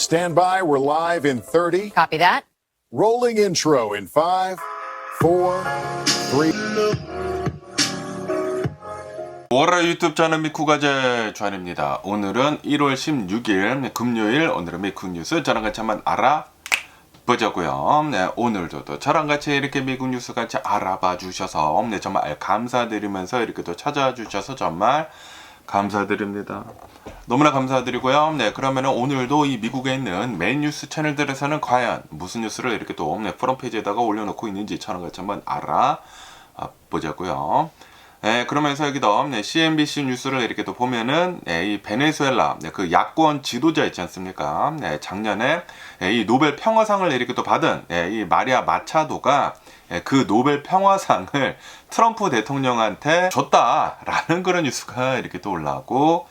Stand by, we're live in 30. Copy that. Rolling intro in 5, 4, 3. 월화 유튜브 채널 미쿠가제 주한입니다. 오늘은 1월 16일 금요일, 오늘은 미국 뉴스 저랑 같이 한번 알아보자고요. 네, 오늘도 또 저랑 같이 이렇게 미국 뉴스 같이 알아봐 주셔서 정말 감사드리면서 이렇게 또 찾아와 주셔서 정말 감사드립니다. 너무나 감사드리고요. 네, 그러면은 오늘도 이 미국에 있는 메인 뉴스 채널들에서는 과연 무슨 뉴스를 이렇게 또 프론트페이지에다가 올려놓고 있는지 저랑 같이 한번 알아보자고요. 네, 그러면서 여기도 CNBC 뉴스를 이렇게 또 보면은 이 베네수엘라 그 야권 지도자 있지 않습니까? 작년에 이 노벨 평화상을 이렇게 또 받은 이 마리아 마차도가 그 노벨 평화상을 트럼프 대통령한테 줬다라는 그런 뉴스가 이렇게 또 올라오고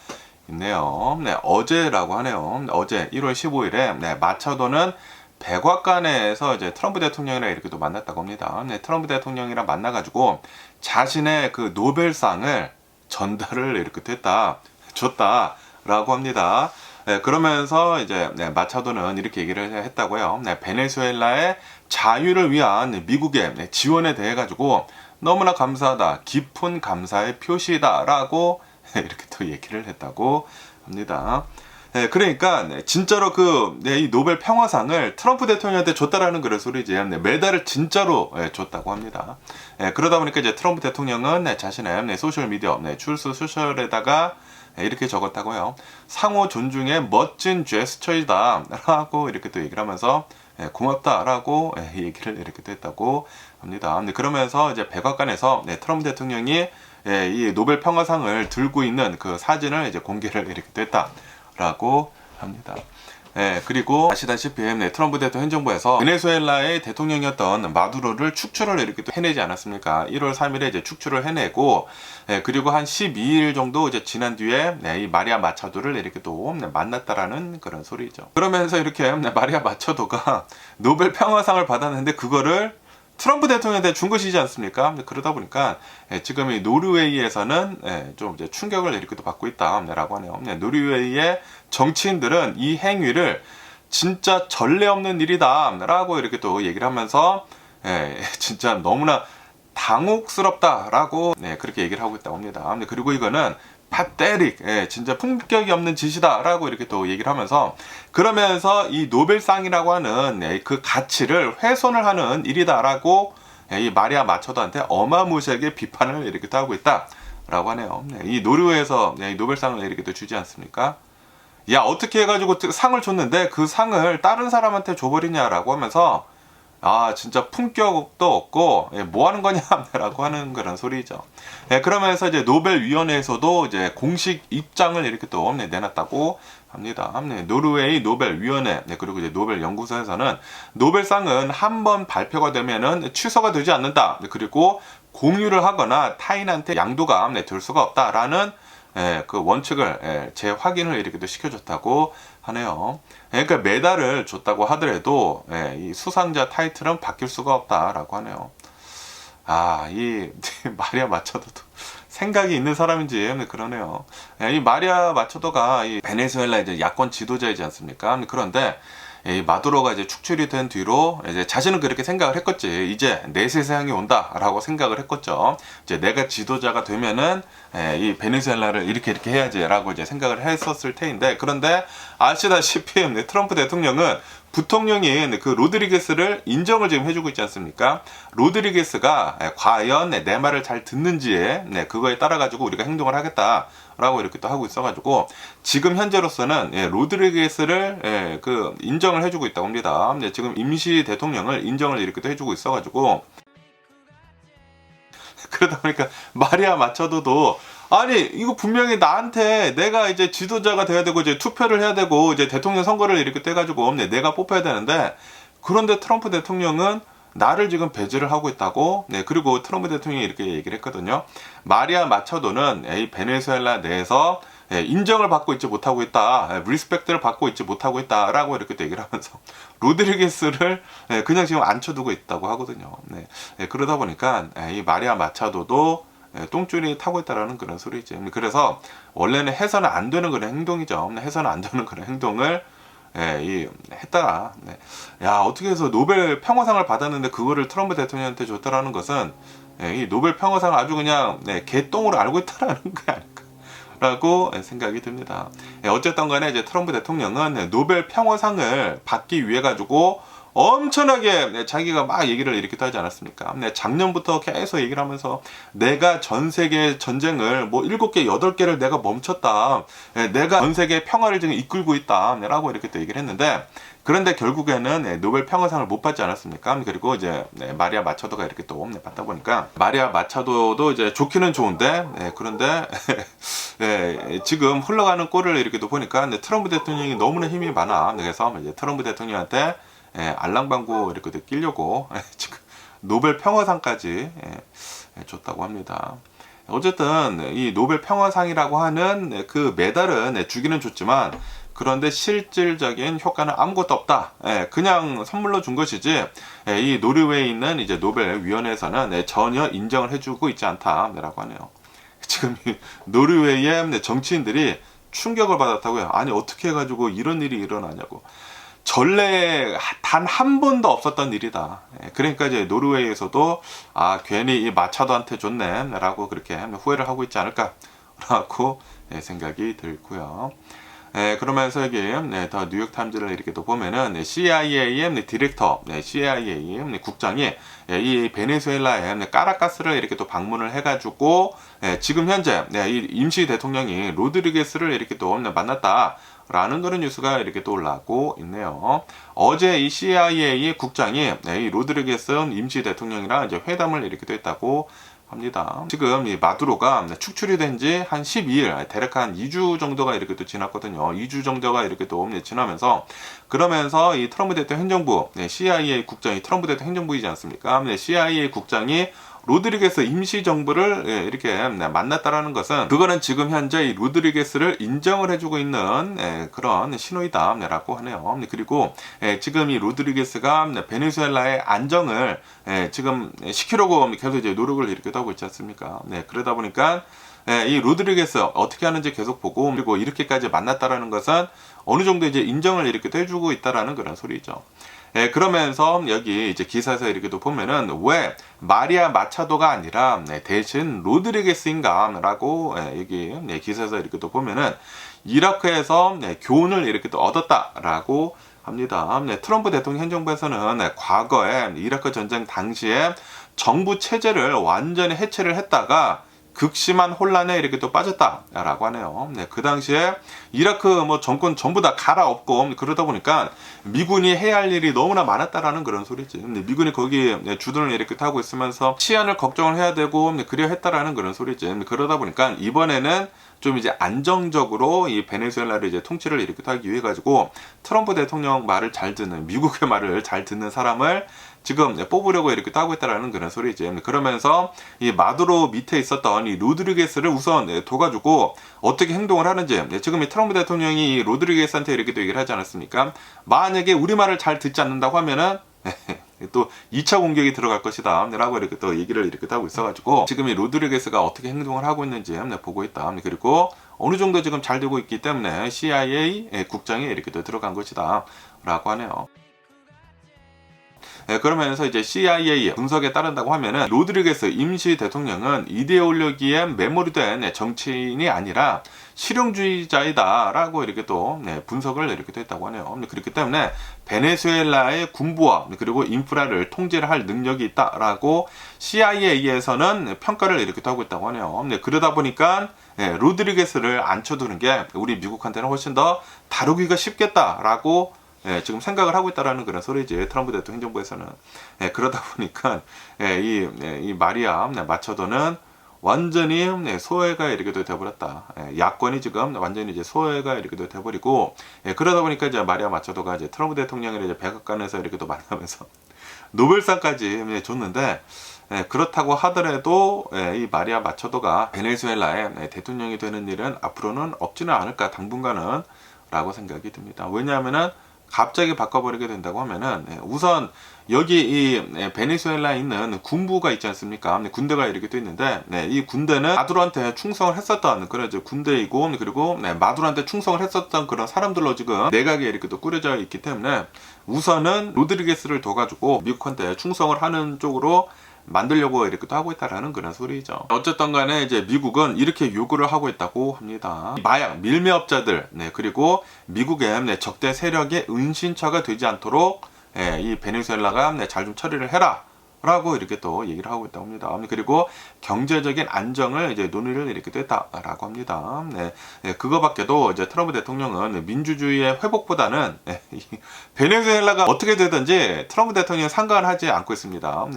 있네요. 어제라고 하네요. 어제 1월 15일에 마차도는 백악관에서 이제 트럼프 대통령이랑 이렇게 또 만났다고 합니다. 트럼프 대통령이랑 만나가지고 자신의 그 노벨상을 전달을 이렇게 줬다라고 합니다. 그러면서 이제 마차도는 이렇게 얘기를 했다고요. 베네수엘라의 자유를 위한 미국의 지원에 대해 가지고 너무나 감사하다, 깊은 감사의 표시다라고 이렇게 또 얘기를 했다고 합니다. 그러니까 진짜로 이 노벨 평화상을 트럼프 대통령한테 줬다라는 그런 소리지, 메달을 진짜로 줬다고 합니다. 그러다 보니까 이제 트럼프 대통령은 자신의 소셜 미디어 트루스 소셜에다가 이렇게 적었다고요. 상호 존중의 멋진 제스처이다 라고 이렇게 또 얘기를 하면서 고맙다라고 얘기를 이렇게 또 했다고 합니다. 그러면서 이제 백악관에서 트럼프 대통령이 이 노벨 평화상을 들고 있는 그 사진을 이제 공개를 이렇게 또 했다라고 합니다. 그리고 아시다시피 트럼프 대통령 행정부에서 베네수엘라의 대통령이었던 마두로를 축출을 이렇게 또 해내지 않았습니까? 1월 3일에 이제 축출을 해내고, 그리고 한 12일 정도 이제 지난 뒤에 이 마리아 마차도를 이렇게 또 만났다라는 그런 소리죠. 그러면서 이렇게 마리아 마차도가 노벨 평화상을 받았는데 그거를 트럼프 대통령한테 준 것이지 않습니까? 그러다 보니까 지금 이 노르웨이에서는 좀 이제 충격을 이렇게 또 받고 있다라고 하네요. 노르웨이의 정치인들은 이 행위를 진짜 전례 없는 일이다라고 이렇게 또 얘기를 하면서 진짜 너무나 당혹스럽다라고 그렇게 얘기를 하고 있다고 합니다. 그리고 이거는 파테릭, 진짜 품격이 없는 짓이다라고 이렇게 또 얘기를 하면서, 그러면서 이 노벨상이라고 하는 그 가치를 훼손을 하는 일이다라고 이 마리아 마차도한테 어마무시하게 비판을 이렇게 또 하고 있다라고 하네요. 이 노르웨이에서 이 노벨상을 이렇게 또 주지 않습니까? 야, 어떻게 해가지고 상을 줬는데 그 상을 다른 사람한테 줘버리냐라고 하면서, 아, 진짜 품격도 없고, 뭐 하는 거냐라고 하는 그런 소리죠. 그러면서 이제 노벨위원회에서도 이제 공식 입장을 이렇게 또 내놨다고 합니다. 노르웨이 노벨위원회, 그리고 이제 노벨연구소에서는 노벨상은 한 번 발표가 되면은 취소가 되지 않는다. 그리고 공유를 하거나 타인한테 양도가 될 수가 없다라는 그 원칙을 재확인을 이렇게 또 시켜줬다고 하네요. 그러니까 메달을 줬다고 하더라도 이 수상자 타이틀은 바뀔 수가 없다라고 하네요. 아, 이 마리아 마차도도 생각이 있는 사람인지 그러네요. 이 마리아 마차도가 이 베네수엘라 이제 야권 지도자이지 않습니까? 그런데 이 마두로가 이제 축출이 된 뒤로 이제 자신은 그렇게 생각을 했겠지. 이제 내 세상이 온다라고 생각을 했겠죠. 이제 내가 지도자가 되면은 이 베네수엘라를 이렇게 해야지라고 이제 생각을 했었을 테인데, 그런데 아시다시피 트럼프 대통령은 부통령인 그 로드리게스를 인정을 지금 해주고 있지 않습니까? 로드리게스가 과연 내 말을 잘 듣는지에 그거에 따라 가지고 우리가 행동을 하겠다라고 이렇게 또 하고 있어가지고 지금 현재로서는 로드리게스를 그 인정을 해주고 있다고 합니다. 지금 임시 대통령을 인정을 이렇게 또 해주고 있어가지고, 그러다 보니까 마리아 마차도도 아니 이거 분명히 나한테 내가 이제 지도자가 돼야 되고 이제 투표를 해야 되고 이제 대통령 선거를 이렇게 떼가지고 내가 뽑혀야 되는데, 그런데 트럼프 대통령은 나를 지금 배제를 하고 있다고. 그리고 트럼프 대통령이 이렇게 얘기를 했거든요. 마리아 마차도는 이 베네수엘라 내에서 인정을 받고 있지 못하고 있다, 리스펙트를 받고 있지 못하고 있다라고 이렇게 또 얘기를 하면서 로드리게스를 그냥 지금 앉혀두고 있다고 하거든요. 그러다 보니까 이 마리아 마차도도 똥줄이 타고 있다라는 그런 소리지. 그래서 원래는 해서는 안 되는 그런 행동이죠. 해서는 안 되는 그런 행동을 했다. 네. 야, 어떻게 해서 노벨 평화상을 받았는데 그거를 트럼프 대통령한테 줬다라는 것은 이 노벨 평화상을 아주 그냥 개똥으로 알고 있다라는 게 아닐까라고 생각이 듭니다. 어쨌든 간에 이제 트럼프 대통령은 노벨 평화상을 받기 위해 가지고 엄청나게 자기가 막 얘기를 이렇게 하지 않았습니까? 작년부터 계속 얘기를 하면서 내가 전 세계 전쟁을 뭐 7개, 8개를 내가 멈췄다. 내가 전 세계 평화를 지금 이끌고 있다. 라고 이렇게 또 얘기를 했는데, 그런데 결국에는 노벨 평화상을 못 받지 않았습니까? 그리고 이제 마리아 마차도가 이렇게 또 받다 보니까 마리아 마차도도 이제 좋기는 좋은데, 그런데 지금 흘러가는 꼴을 이렇게 또 보니까 트럼프 대통령이 너무나 힘이 많아. 그래서 이제 트럼프 대통령한테 알랑방구 이렇게 끼려고 지금 노벨 평화상까지 줬다고 합니다. 어쨌든 이 노벨 평화상이라고 하는 그 메달은 주기는 줬지만 그런데 실질적인 효과는 아무것도 없다. 그냥 선물로 준 것이지 이 노르웨이에 있는 이제 노벨 위원회에서는 전혀 인정을 해주고 있지 않다라고 하네요. 지금 노르웨이의 정치인들이 충격을 받았다고요. 아니 어떻게 해가지고 이런 일이 일어나냐고. 전례 단 한 번도 없었던 일이다. 그러니까 이제 노르웨이에서도 괜히 이 마차도한테 줬네라고 그렇게 후회를 하고 있지 않을까라고 생각이 들고요. 그러면서 여기 더 뉴욕 타임즈를 이렇게 또 보면은 CIA의 디렉터, CIA 국장이 이 베네수엘라의 까라카스를 이렇게 또 방문을 해가지고 지금 현재 이 임시 대통령이 로드리게스를 이렇게 또 만났다. 라는 그런 뉴스가 이렇게 또 올라오고 있네요. 어제 이 CIA 국장이 이 로드리게스 임시 대통령이랑 이제 회담을 이렇게 또 했다고 합니다. 지금 이 마두로가 축출이 된 지 한 12일, 대략 한 2주 정도가 이렇게 또 지났거든요. 2주 정도가 이렇게 또 지나면서 그러면서 이 트럼프 대통령 행정부, CIA 국장이 트럼프 대통령 행정부이지 않습니까? CIA 국장이 로드리게스 임시정부를 이렇게 만났다라는 것은 그거는 지금 현재 이 로드리게스를 인정을 해주고 있는 그런 신호이다라고 하네요. 그리고 지금 이 로드리게스가 베네수엘라의 안정을 지금 시키려고 계속 이제 노력을 이렇게 하고 있지 않습니까? 그러다 보니까 이 로드리게스 어떻게 하는지 계속 보고 그리고 이렇게까지 만났다라는 것은 어느 정도 이제 인정을 이렇게 해주고 있다라는 그런 소리죠. 그러면서 여기 이제 기사에서 이렇게 또 보면은 왜 마리아 마차도가 아니라 대신 로드리게스인가 라고 여기 기사에서 이렇게 또 보면은 이라크에서 교훈을 이렇게 또 얻었다라고 합니다. 트럼프 대통령 행정부에서는 과거에 이라크 전쟁 당시에 정부 체제를 완전히 해체를 했다가 극심한 혼란에 이렇게 또 빠졌다라고 하네요. 그 당시에 이라크 뭐 정권 전부 다 갈아엎고 그러다 보니까 미군이 해야 할 일이 너무나 많았다라는 그런 소리지. 미군이 거기 주둔을 이렇게 타고 있으면서 치안을 걱정을 해야 되고 그래야 했다라는 그런 소리지. 그러다 보니까 이번에는 좀 이제 안정적으로 이 베네수엘라를 이제 통치를 이렇게 하기 위해 가지고 트럼프 대통령 말을 잘 듣는 미국의 말을 잘 듣는 사람을 지금 뽑으려고 이렇게 하고 있다라는 그런 소리지. 그러면서 이 마두로 밑에 있었던 이 로드리게스를 우선 둬가지고 어떻게 행동을 하는지 지금 이 트럼프 대통령이 이 로드리게스한테 이렇게 또 얘기를 하지 않았습니까? 만약에 우리 말을 잘 듣지 않는다고 하면은 또 2차 공격이 들어갈 것이다 라고 이렇게 또 얘기를 이렇게 하고 있어가지고 지금 이 로드리게스가 어떻게 행동을 하고 있는지 보고 있다. 그리고 어느 정도 지금 잘 되고 있기 때문에 CIA 국장이 이렇게 또 들어간 것이다 라고 하네요. 그러면서 이제 CIA 분석에 따른다고 하면은 로드리게스 임시 대통령은 이데올로기에 매몰된 정치인이 아니라 실용주의자이다라고 이렇게 또 분석을 이렇게 했다고 하네요. 그렇기 때문에 베네수엘라의 군부와 그리고 인프라를 통제를 할 능력이 있다라고 CIA에서는 평가를 이렇게 하고 있다고 하네요. 그러다 보니까 로드리게스를 앉혀두는 게 우리 미국한테는 훨씬 더 다루기가 쉽겠다라고 지금 생각을 하고 있다라는 그런 소리지. 트럼프 대통령 행정부에서는. 그러다 보니까 이 마리아 마차도는 완전히 소외가 이렇게 돼버렸다. 야권이 지금 완전히 이제 소외가 이렇게 돼버리고 그러다 보니까 이제 마리아 마차도가 이제 트럼프 대통령을 이제 백악관에서 이렇게 또 만나면서 노벨상까지 줬는데 그렇다고 하더라도 이 마리아 마차도가 베네수엘라의 대통령이 되는 일은 앞으로는 없지는 않을까 당분간은 라고 생각이 듭니다. 왜냐하면은 갑자기 바꿔버리게 된다고 하면은 우선 여기 이 베네수엘라에 있는 군부가 있지 않습니까? 군대가 이렇게 또 있는데 이 군대는 마두로한테 충성을 했었던 그런 이제 군대이고, 그리고 마두로한테 충성을 했었던 그런 사람들로 지금 내각이 이렇게 또 꾸려져 있기 때문에 우선은 로드리게스를 둬가지고 미국한테 충성을 하는 쪽으로 만들려고 이렇게 또 하고 있다라는 그런 소리죠. 어쨌든 간에 이제 미국은 이렇게 요구를 하고 있다고 합니다. 마약 밀매업자들, 그리고 미국의 적대 세력의 은신처가 되지 않도록 이 베네수엘라가 잘 좀 처리를 해라 라고 이렇게 또 얘기를 하고 있다고 합니다. 그리고 경제적인 안정을 이제 논의를 이렇게 했다라고 합니다. 그거밖에도 이제 트럼프 대통령은 민주주의의 회복보다는 베네수엘라가 어떻게 되든지 트럼프 대통령은 상관을 하지 않고 있습니다.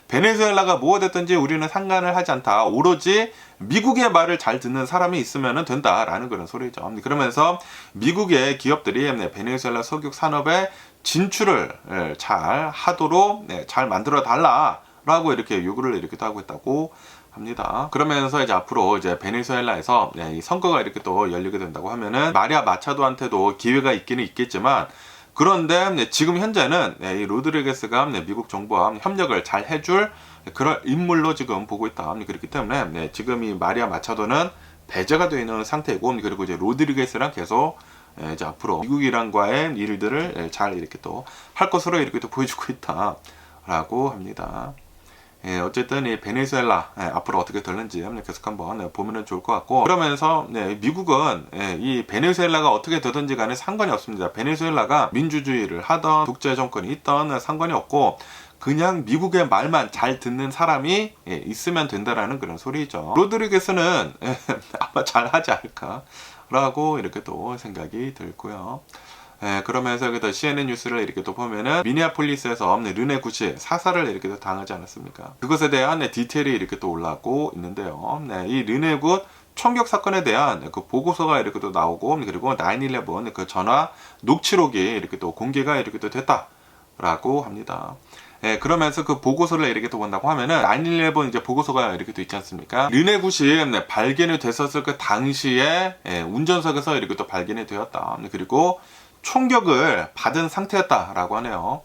베네수엘라가 뭐가 됐든지 우리는 상관을 하지 않다. 오로지 미국의 말을 잘 듣는 사람이 있으면 된다라는 그런 소리죠. 그러면서 미국의 기업들이 베네수엘라 석유 산업에 진출을 잘 하도록 잘 만들어 달라라고 이렇게 요구를 이렇게 또 하고 있다고 합니다. 그러면서 이제 앞으로 이제 베네수엘라에서 이 선거가 이렇게 또 열리게 된다고 하면은 마리아 마차도한테도 기회가 있기는 있겠지만, 그런데 지금 현재는 이 로드리게스가 미국 정부와 협력을 잘 해줄 그런 인물로 지금 보고 있다. 그렇기 때문에 지금 이 마리아 마차도는 배제가 되어 있는 상태이고, 그리고 이제 로드리게스랑 계속 이제 앞으로 미국이랑과의 일들을 잘 이렇게 또 할 것으로 이렇게 또 보여주고 있다라고 합니다. 어쨌든 이 베네수엘라 앞으로 어떻게 될는지 계속 한번 보면은 좋을 것 같고, 그러면서 미국은 이 베네수엘라가 어떻게 되든지 간에 상관이 없습니다. 베네수엘라가 민주주의를 하던 독재 정권이 있던 상관이 없고, 그냥 미국의 말만 잘 듣는 사람이 있으면 된다라는 그런 소리죠. 로드리게스는 아마 잘 하지 않을까 라고 이렇게 또 생각이 들고요. 그러면서 여기다 CNN 뉴스를 이렇게 또 보면은 미니애폴리스에서 르네 굿이 사살을 이렇게 또 당하지 않았습니까? 그것에 대한 디테일이 이렇게 또 올라오고 있는데요. 이 르네 굿 총격 사건에 대한 그 보고서가 이렇게 또 나오고, 그리고 9/11 그 전화 녹취록이 이렇게 또 공개가 이렇게 또 됐다라고 합니다. 그러면서 그 보고서를 이렇게 또 본다고 하면은 9/11 이제 보고서가 이렇게 또 있지 않습니까? 르네 굿이 발견이 됐었을 그 당시에 운전석에서 이렇게 또 발견이 되었다. 그리고 총격을 받은 상태였다라고 하네요.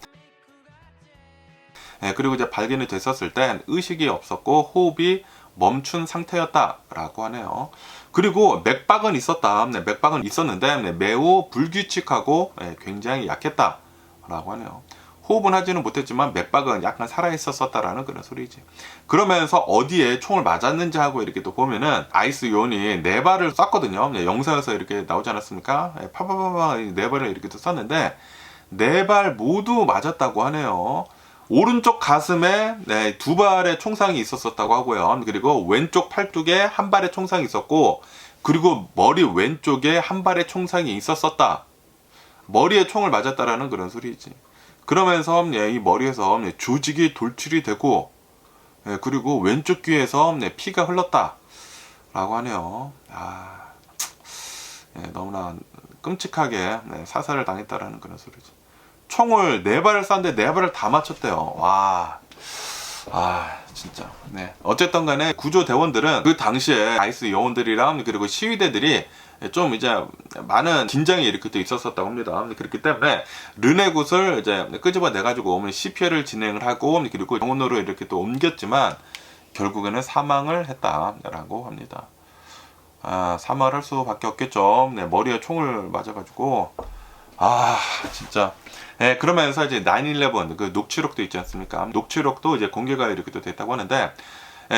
그리고 이제 발견이 됐었을 땐 의식이 없었고 호흡이 멈춘 상태였다라고 하네요. 그리고 맥박은 있었다. 맥박은 있었는데 매우 불규칙하고 굉장히 약했다라고 하네요. 호흡은 하지는 못했지만 맥박은 약간 살아있었다라는 그런 소리지. 그러면서 어디에 총을 맞았는지 하고 이렇게 또 보면은 아이스 요원이 4발을 쐈거든요. 영상에서 이렇게 나오지 않았습니까? 파파파파 4발을 이렇게 또 쐈는데 4발 모두 맞았다고 하네요. 오른쪽 가슴에 2발의 총상이 있었다고 하고요. 그리고 왼쪽 팔뚝에 1발의 총상이 있었고, 그리고 머리 왼쪽에 1발의 총상이 있었다. 머리에 총을 맞았다라는 그런 소리지. 그러면서 이 머리에서 조직이 돌출이 되고, 그리고 왼쪽 귀에서 피가 흘렀다라고 하네요. 너무나 끔찍하게 사살을 당했다라는 그런 소리죠. 총을 4발을 쐈는데 4발을 다 맞췄대요. 와, 진짜. 어쨌든 간에 구조대원들은 그 당시에 아이스 요원들이랑 그리고 시위대들이 좀 이제 많은 긴장이 이렇게 또 있었다고 합니다. 그렇기 때문에 르네 굿을 이제 끄집어내 가지고 CPR을 진행을 하고, 그리고 병원으로 이렇게 또 옮겼지만 결국에는 사망을 했다라고 합니다. 사망할 수밖에 없겠죠. 머리에 총을 맞아가지고. 진짜. 그러면서 이제 9/11 그 녹취록도 있지 않습니까? 녹취록도 이제 공개가 이렇게 또 됐다고 하는데,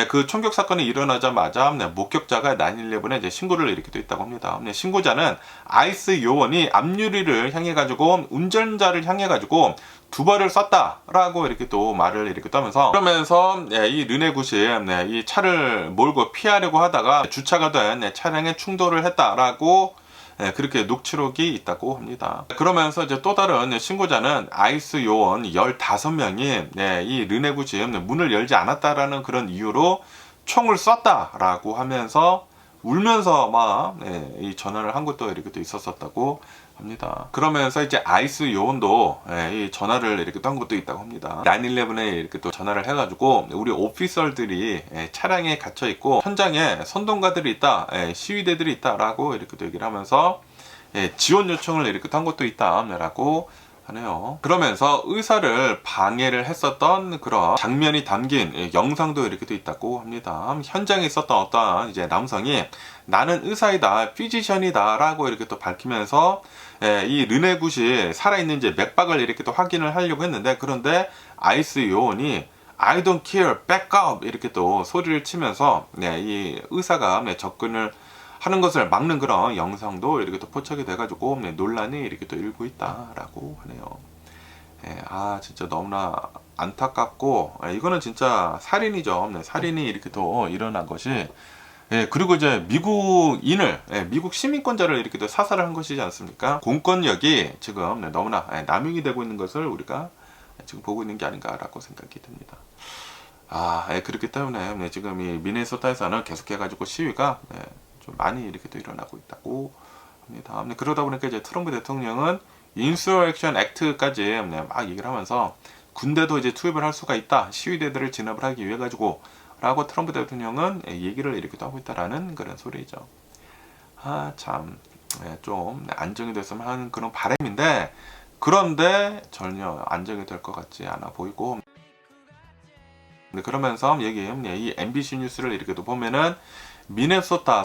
그 총격 사건이 일어나자마자 목격자가 9/11에 이제 신고를 이렇게 또 있다고 합니다. 신고자는 아이스 요원이 앞유리를 향해 가지고 운전자를 향해 가지고 2발을 쐈다라고 이렇게 또 말을 이렇게 떠면서, 그러면서 이 르네 굿이 이 차를 몰고 피하려고 하다가 주차가 된 차량에 충돌을 했다라고 그렇게 녹취록이 있다고 합니다. 그러면서 이제 또 다른 신고자는 아이스 요원 15명이 이 르네 굿이 문을 열지 않았다라는 그런 이유로 총을 쐈다라고 하면서 울면서 막 이 전화를 한 것도 이렇게 또 있었다고 합니다. 그러면서 이제 아이스 요원도 이 전화를 이렇게 또 한 것도 있다고 합니다. 9/11에 이렇게 또 전화를 해가지고 우리 오피서들이 차량에 갇혀 있고 현장에 선동가들이 있다, 시위대들이 있다라고 이렇게 또 얘기를 하면서 지원 요청을 이렇게 또 한 것도 있다라고 하네요. 그러면서 의사를 방해를 했었던 그런 장면이 담긴 영상도 이렇게 또 있다고 합니다. 현장에 있었던 어떤 이제 남성이 나는 의사이다, 피지션이다 라고 이렇게 또 밝히면서 이 르네굿이 살아있는지 맥박을 이렇게 또 확인을 하려고 했는데, 그런데 아이스 요원이 I don't care, back up 이렇게 또 소리를 치면서 이 의사가 접근을 하는 것을 막는 그런 영상도 이렇게 또 포착이 돼가지고 논란이 이렇게 또 일고 있다라고 하네요. 진짜 너무나 안타깝고, 이거는 진짜 살인이죠. 살인이 이렇게 또 일어난 것이, 그리고 이제 미국인을, 미국 시민권자를 이렇게 또 사살을 한 것이지 않습니까? 공권력이 지금 너무나 남용이 되고 있는 것을 우리가 지금 보고 있는 게 아닌가라고 생각이 듭니다. 그렇기 때문에 지금 이 미네소타에서는 계속해가지고 시위가 좀 많이 이렇게 또 일어나고 있다고 합니다. 그러다 보니까 이제 트럼프 대통령은 인서렉션 액트까지 막 얘기를 하면서 군대도 이제 투입을 할 수가 있다, 시위대들을 진압을 하기 위해 가지고 라고 트럼프 대통령은 얘기를 이렇게 또 하고 있다라는 그런 소리죠. 좀 안정이 됐으면 하는 그런 바람인데, 그런데 전혀 안정이 될 것 같지 않아 보이고, 그러면서 이 MBC 뉴스를 이렇게 또 보면은 미네소타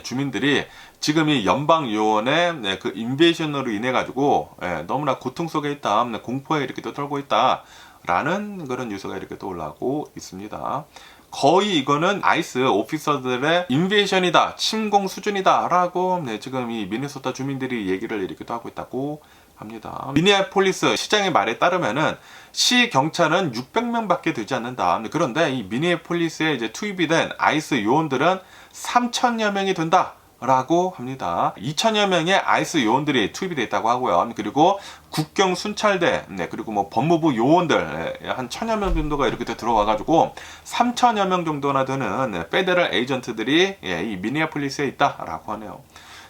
주민들이 지금 이 연방 요원의 그 인베이션으로 인해 가지고 너무나 고통 속에 있다, 공포에 이렇게 또 떨고 있다라는 그런 뉴스가 이렇게 또 올라오고 있습니다. 거의 이거는 아이스 오피서들의 인베이션이다, 침공 수준이다라고 지금 이 미네소타 주민들이 얘기를 이렇게 또 하고 있다고 합니다. 미니애폴리스 시장의 말에 따르면은 시 경찰은 600명밖에 되지 않는다. 그런데 이 미니애폴리스에 이제 투입이 된 아이스 요원들은 3,000여 명이 된다라고 합니다. 2,000여 명의 아이스 요원들이 투입이 되어 있다고 하고요. 그리고 국경 순찰대, 그리고 뭐 법무부 요원들 한 1,000여 명 정도가 이렇게 들어와가지고 3,000여 명 정도나 되는 페더럴 에이전트들이 이 미니애폴리스에 있다라고 하네요.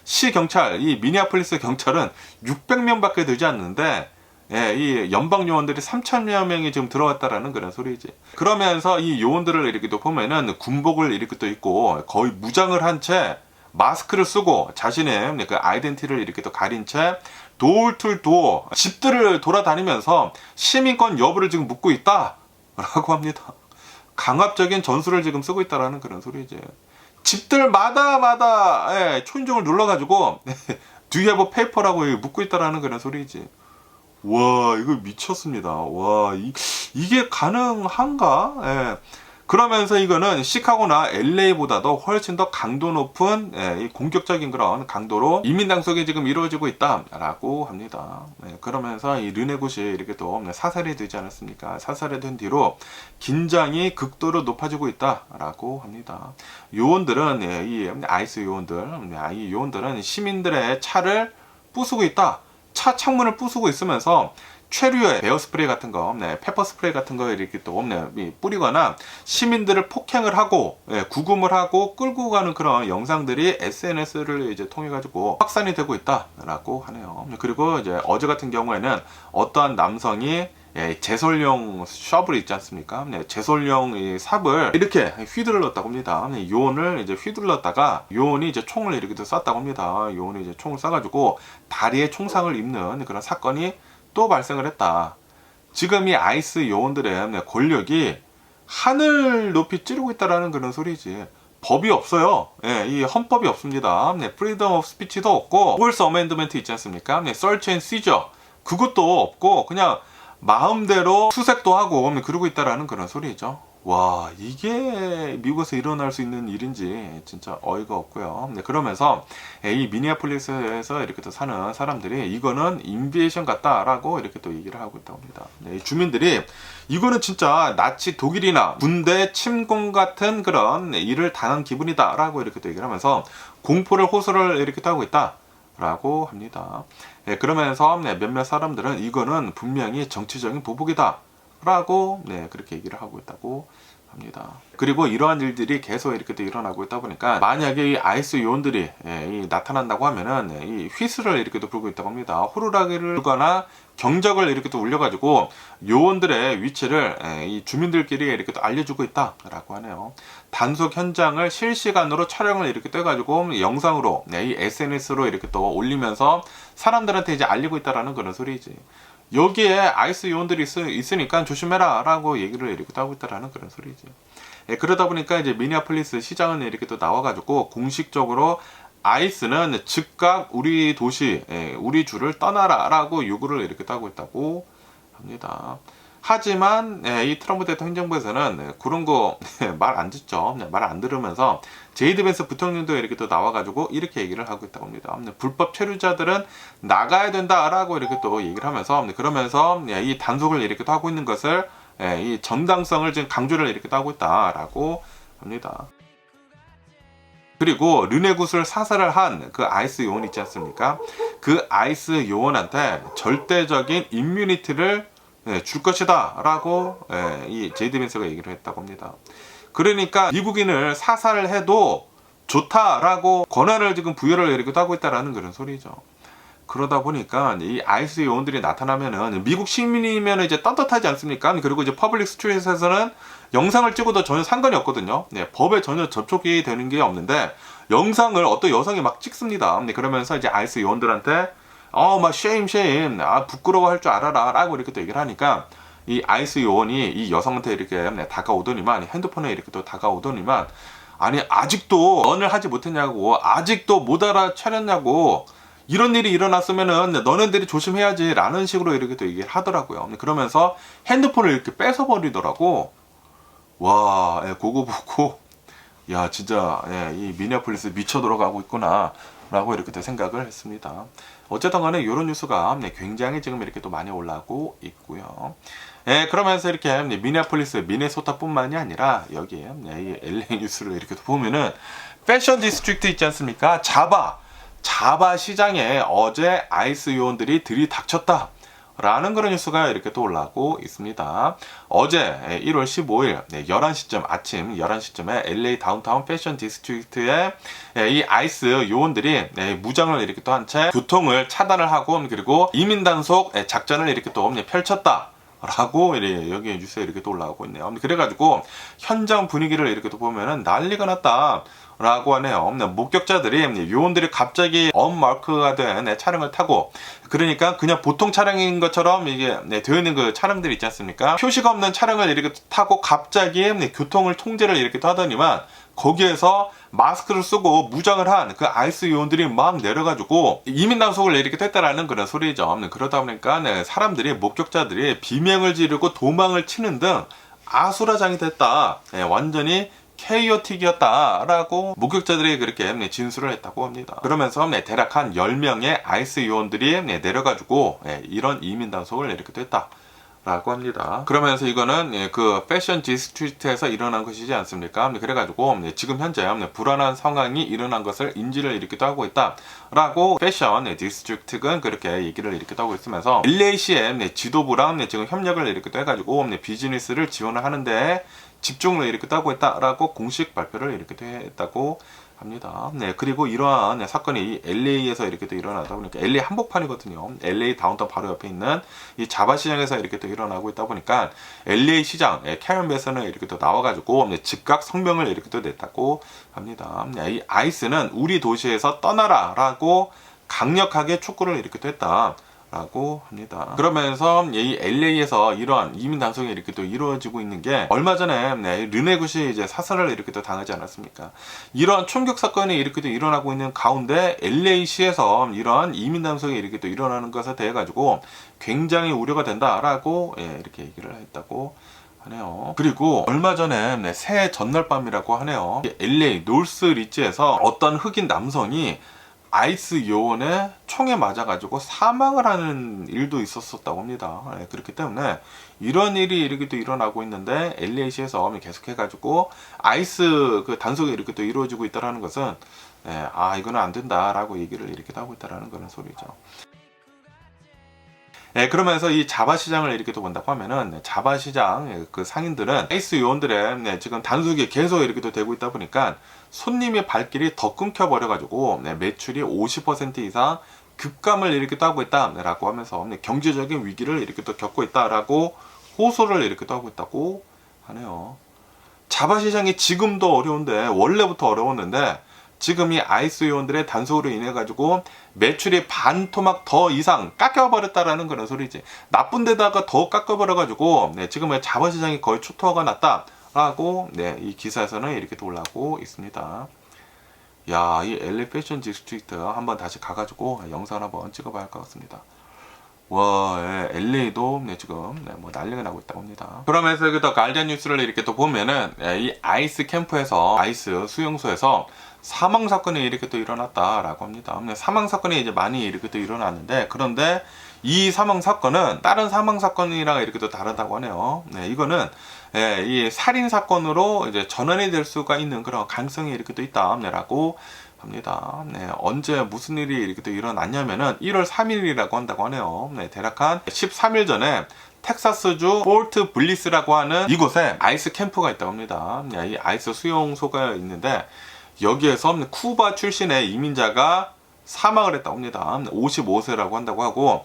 시 경찰, 이 미니애폴리스 경찰은 600명밖에 되지 않는데, 이 연방 요원들이 3,000여 명이 지금 들어왔다라는 그런 소리지. 그러면서 이 요원들을 이렇게 또 보면은 군복을 이렇게 또 입고 거의 무장을 한 채 마스크를 쓰고 자신의 그 아이덴티티를 이렇게 또 가린 채 도어 투 도어 집들을 돌아다니면서 시민권 여부를 지금 묻고 있다라고 합니다. 강압적인 전술을 지금 쓰고 있다라는 그런 소리지. 집들마다 초인종을 눌러가지고 Do you have a paper라고 묻고 있다라는 그런 소리지. 와, 이거 미쳤습니다. 와, 이게 가능한가? 그러면서 이거는 시카고나 LA보다도 훨씬 더 강도 높은 이 공격적인 그런 강도로 이민 당속이 지금 이루어지고 있다라고 합니다. 그러면서 이 르네굿이 이렇게 또 사살이 되지 않았습니까? 사살이 된 뒤로 긴장이 극도로 높아지고 있다라고 합니다. 요원들은 이 아이스 요원들, 이 요원들은 시민들의 차를 부수고 있다. 차 창문을 부수고 있으면서 최류의 베어 스프레이 같은 거, 페퍼 스프레이 같은 거 이렇게 또 뿌리거나 시민들을 폭행을 하고 구금을 하고 끌고 가는 그런 영상들이 SNS를 이제 통해 가지고 확산이 되고 있다라고 하네요. 그리고 이제 어제 같은 경우에는 어떠한 남성이 제설용 셔블이 있지 않습니까? 제설용 이 삽을 이렇게 휘둘렀다고 합니다. 요원을 이제 휘둘렀다가 요원이 이제 총을 이렇게 쐈다고 합니다. 요원이 이제 총을 쏴가지고 다리에 총상을 입는 그런 사건이 또 발생을 했다. 지금 이 아이스 요원들의 권력이 하늘 높이 찌르고 있다라는 그런 소리지. 법이 없어요. 이 헌법이 없습니다. 프리덤 오브 스피치도 없고, 포스 어멘드먼트 있지 않습니까? 서치 앤 시저 그것도 없고, 그냥 마음대로 수색도 하고 그러고 있다라는 그런 소리죠. 와, 이게 미국에서 일어날 수 있는 일인지 진짜 어이가 없고요. 그러면서 이 미니애폴리스에서 이렇게 또 사는 사람들이 이거는 인베이션 같다라고 이렇게 또 얘기를 하고 있다고 합니다. 이 주민들이 이거는 진짜 나치 독일이나 군대 침공 같은 그런 일을 당한 기분이다라고 이렇게 또 얘기를 하면서 공포를 호소를 이렇게 또 하고 있다라고 합니다. 그러면서 몇몇 사람들은 이거는 분명히 정치적인 보복이다 라고 그렇게 얘기를 하고 있다고 합니다. 그리고 이러한 일들이 계속 이렇게 또 일어나고 있다 보니까 만약에 이 아이스 요원들이 나타난다고 하면은 이 휘슬을 이렇게 또 불고 있다고 합니다. 호루라기를 불거나 경적을 이렇게 또 울려가지고 요원들의 위치를 이 주민들끼리 이렇게 또 알려주고 있다라고 하네요. 단속 현장을 실시간으로 촬영을 이렇게 떠가지고 영상으로 이 SNS로 이렇게 또 올리면서 사람들한테 이제 알리고 있다라는 그런 소리지. 여기에 아이스 요원들이 있으니까 조심해라 라고 얘기를 이렇게 하고 있다라는 그런 소리지. 예, 그러다 보니까 이제 미니애폴리스 시장은 이렇게 또 나와가지고 공식적으로 아이스는 즉각 우리 도시, 우리 주를 떠나라 라고 요구를 이렇게 하고 있다고 합니다. 하지만 이 트럼프 대통령 행정부에서는 그런 거 말 안 듣죠. 말 안 들으면서 제이드 벤스 부통령도 이렇게 또 나와가지고 이렇게 얘기를 하고 있다고 합니다. 불법 체류자들은 나가야 된다라고 이렇게 또 얘기를 하면서 그러면서 이 단속을 이렇게 또 하고 있는 것을 이 정당성을 지금 강조를 이렇게 또 하고 있다라고 합니다. 그리고 르네굿을 사살을 한 그 아이스 요원 있지 않습니까? 그 아이스 요원한테 절대적인 임뮤니티를 줄 것이다 라고 이 제이드 벤스가 얘기를 했다고 합니다. 그러니까 미국인을 사살을 해도 좋다라고 권한을 지금 부여를 이렇게 하고 있다라는 그런 소리죠. 그러다 보니까 이 아이스 요원들이 나타나면은 미국 시민이면 이제 떳떳하지 않습니까? 그리고 이제 퍼블릭 스트리트에서는 영상을 찍어도 전혀 상관이 없거든요. 법에 전혀 접촉이 되는 게 없는데 영상을 어떤 여성이 막 찍습니다. 그러면서 이제 아이스 요원들한테 막 shame, 부끄러워할 줄 알아라 라고 이렇게 또 얘기를 하니까 이 아이스 요원이 이 여성한테 이렇게 다가오더니만, 핸드폰에 이렇게 또 다가오더니만, 아니 아직도 언을 하지 못했냐고, 아직도 못 알아차렸냐고, 이런 일이 일어났으면은 너네들이 조심해야지 라는 식으로 이렇게 또 얘기를 하더라고요. 그러면서 핸드폰을 이렇게 뺏어버리더라고. 와, 그거 보고 야 진짜 이 미니애폴리스 미쳐 돌아가고 있구나 라고 이렇게 또 생각을 했습니다. 어쨌든 간에 이런 뉴스가 굉장히 지금 이렇게 또 많이 올라오고 있고요. 그러면서 이렇게 미니애폴리스, 미네소타뿐만이 아니라 여기에 이 LA 뉴스를 이렇게 보면은 패션 디스트릭트 있지 않습니까? 자바 시장에 어제 아이스 요원들이 들이닥쳤다 라는 그런 뉴스가 이렇게 또 올라오고 있습니다. 어제 1월 15일 11시쯤 아침 11시쯤에 LA 다운타운 패션 디스트릭트에 이 아이스 요원들이 무장을 이렇게 또 한 채 교통을 차단을 하고 그리고 이민 단속 작전을 이렇게 또 펼쳤다 라고 여기 뉴스에 이렇게 또 올라오고 있네요. 그래가지고 현장 분위기를 이렇게 또 보면은 난리가 났다 라고 하네요. 목격자들이 요원들이 갑자기 언마크가 된 차량을 타고, 그러니까 그냥 보통 차량인 것처럼 이게 되어 있는 그 차량들 있지 않습니까? 표시가 없는 차량을 이렇게 타고 갑자기 교통을 통제를 이렇게 하더니만 거기에서 마스크를 쓰고 무장을 한 그 아이스 요원들이 막 내려가지고 이민 단속을 이렇게 했다라는 그런 소리죠. 그러다 보니까 사람들이, 목격자들이 비명을 지르고 도망을 치는 등 아수라장이 됐다. 완전히 케이오틱이었다라고 목격자들이 그렇게 진술을 했다고 합니다. 그러면서 대략 한 10명의 아이스 요원들이 내려가지고 이런 이민 단속을 이렇게 했다 라고 합니다. 그러면서 이거는 그 패션 디스트리트에서 일어난 것이지 않습니까? 그래가지고 지금 현재 불안한 상황이 일어난 것을 인지를 이렇게 하고 있다 라고 패션 디스트리트는 그렇게 얘기를 이렇게 하고 있으면서 LA시의 지도부랑 지금 협력을 이렇게 해가지고 비즈니스를 지원을 하는데 집중을 이렇게 하고 있다라고 공식 발표를 이렇게 했다고 합니다. 그리고 이러한 사건이 LA에서 이렇게 또 일어나다 보니까 LA 한복판이거든요. LA 다운타운 바로 옆에 있는 이 자바 시장에서 이렇게 또 일어나고 있다 보니까 LA 시장 캐런 베서는 이렇게 또 나와가지고 즉각 성명을 이렇게 또 냈다고 합니다. 이 아이스는 우리 도시에서 떠나라라고 강력하게 촉구를 이렇게 또 했다. 라고 합니다. 그러면서 이 LA에서 이러한 이민 단속이 이렇게 또 이루어지고 있는 게 얼마 전에 르네굿이 이제 사살을 이렇게 또 당하지 않았습니까? 이러한 총격 사건이 이렇게 또 일어나고 있는 가운데 LA시에서 이러한 이민 단속이 이렇게 또 일어나는 것에 대해 가지고 굉장히 우려가 된다라고 이렇게 얘기를 했다고 하네요. 그리고 얼마 전에 새해 전날 밤이라고 하네요. LA 노스 리치에서 어떤 흑인 남성이 아이스 요원의 총에 맞아가지고 사망을 하는 일도 있었다고 합니다. 그렇기 때문에 이런 일이 이렇게 또 일어나고 있는데 LA시에서 계속해가지고 아이스 그 단속이 이렇게 또 이루어지고 있다는 것은 이거는 안 된다라고 얘기를 이렇게 하고 있다는 그런 소리죠. 그러면서 이 자바 시장을 이렇게 또 본다고 하면은 자바 시장 그 상인들은 아이스 요원들의 지금 단속이 계속 이렇게 또 되고 있다 보니까 손님의 발길이 더 끊겨버려가지고 매출이 50% 이상 급감을 이렇게 또 하고 있다라고 하면서 경제적인 위기를 이렇게 또 겪고 있다라고 호소를 이렇게 또 하고 있다고 하네요. 자바 시장이 지금도 어려운데 원래부터 어려웠는데 지금 이 아이스 요원들의 단속으로 인해 가지고 매출이 반 토막 더 이상 깎여버렸다라는 그런 소리지. 나쁜 데다가 더 깎여버려 가지고 지금 자본시장이 거의 초토화가 났다라고 이 기사에서는 이렇게 또 올라오고 있습니다. 야, 이 LA 패션 디스트릭트 한번 다시 가가지고 영상 한번 찍어봐야 할 것 같습니다. 와, LA도 지금 뭐 난리가 나고 있다고 합니다. 그러면서 여기 더 가디언 뉴스를 이렇게 또 보면은 이 아이스 캠프에서 아이스 수용소에서 사망 사건이 이렇게 또 일어났다라고 합니다. 사망 사건이 이제 많이 이렇게 또 일어났는데, 그런데 이 사망 사건은 다른 사망 사건이랑 이렇게 또 다르다고 하네요. 이거는 이 살인 사건으로 이제 전환이 될 수가 있는 그런 가능성이 이렇게 또 있다라고 합니다. 언제 무슨 일이 이렇게 또 일어났냐면은 1월 3일이라고 한다고 하네요. 대략 한 13일 전에 텍사스주 포트 블리스라고 하는 이곳에 아이스 캠프가 있다고 합니다. 이 아이스 수용소가 있는데 여기에서 쿠바 출신의 이민자가 사망을 했다고 합니다. 55세라고 한다고 하고,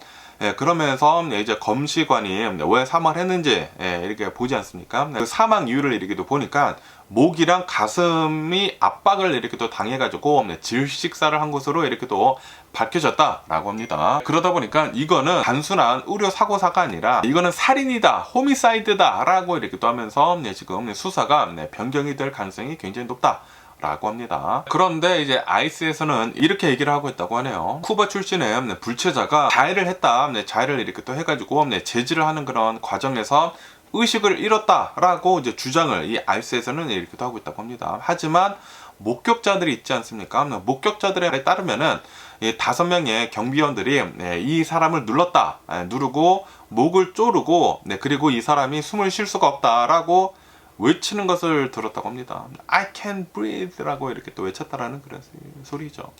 그러면서 이제 검시관이 왜 사망을 했는지 이렇게 보지 않습니까? 그 사망 이유를 이렇게 또 보니까 목이랑 가슴이 압박을 이렇게 또 당해가지고 질식사를 한 것으로 이렇게 또 밝혀졌다라고 합니다. 그러다 보니까 이거는 단순한 의료 사고사가 아니라 이거는 살인이다, 호미사이드다라고 이렇게 또 하면서 지금 수사가 변경이 될 가능성이 굉장히 높다 라고 합니다. 그런데 이제 아이스에서는 이렇게 얘기를 하고 있다고 하네요. 쿠바 출신의 불체자가 자해를 했다, 자해를 이렇게 또 해가지고 제지를 하는 그런 과정에서 의식을 잃었다라고 이제 주장을 이 아이스에서는 이렇게 또 하고 있다고 합니다. 하지만 목격자들이 있지 않습니까? 목격자들에 따르면은 이 5명의 경비원들이 이 사람을 눌렀다, 누르고 목을 조르고 그리고 이 사람이 숨을 쉴 수가 없다라고 외치는 것을 들었다고 합니다. I can't breathe 라고 이렇게 또 외쳤다라는 그런 소리죠.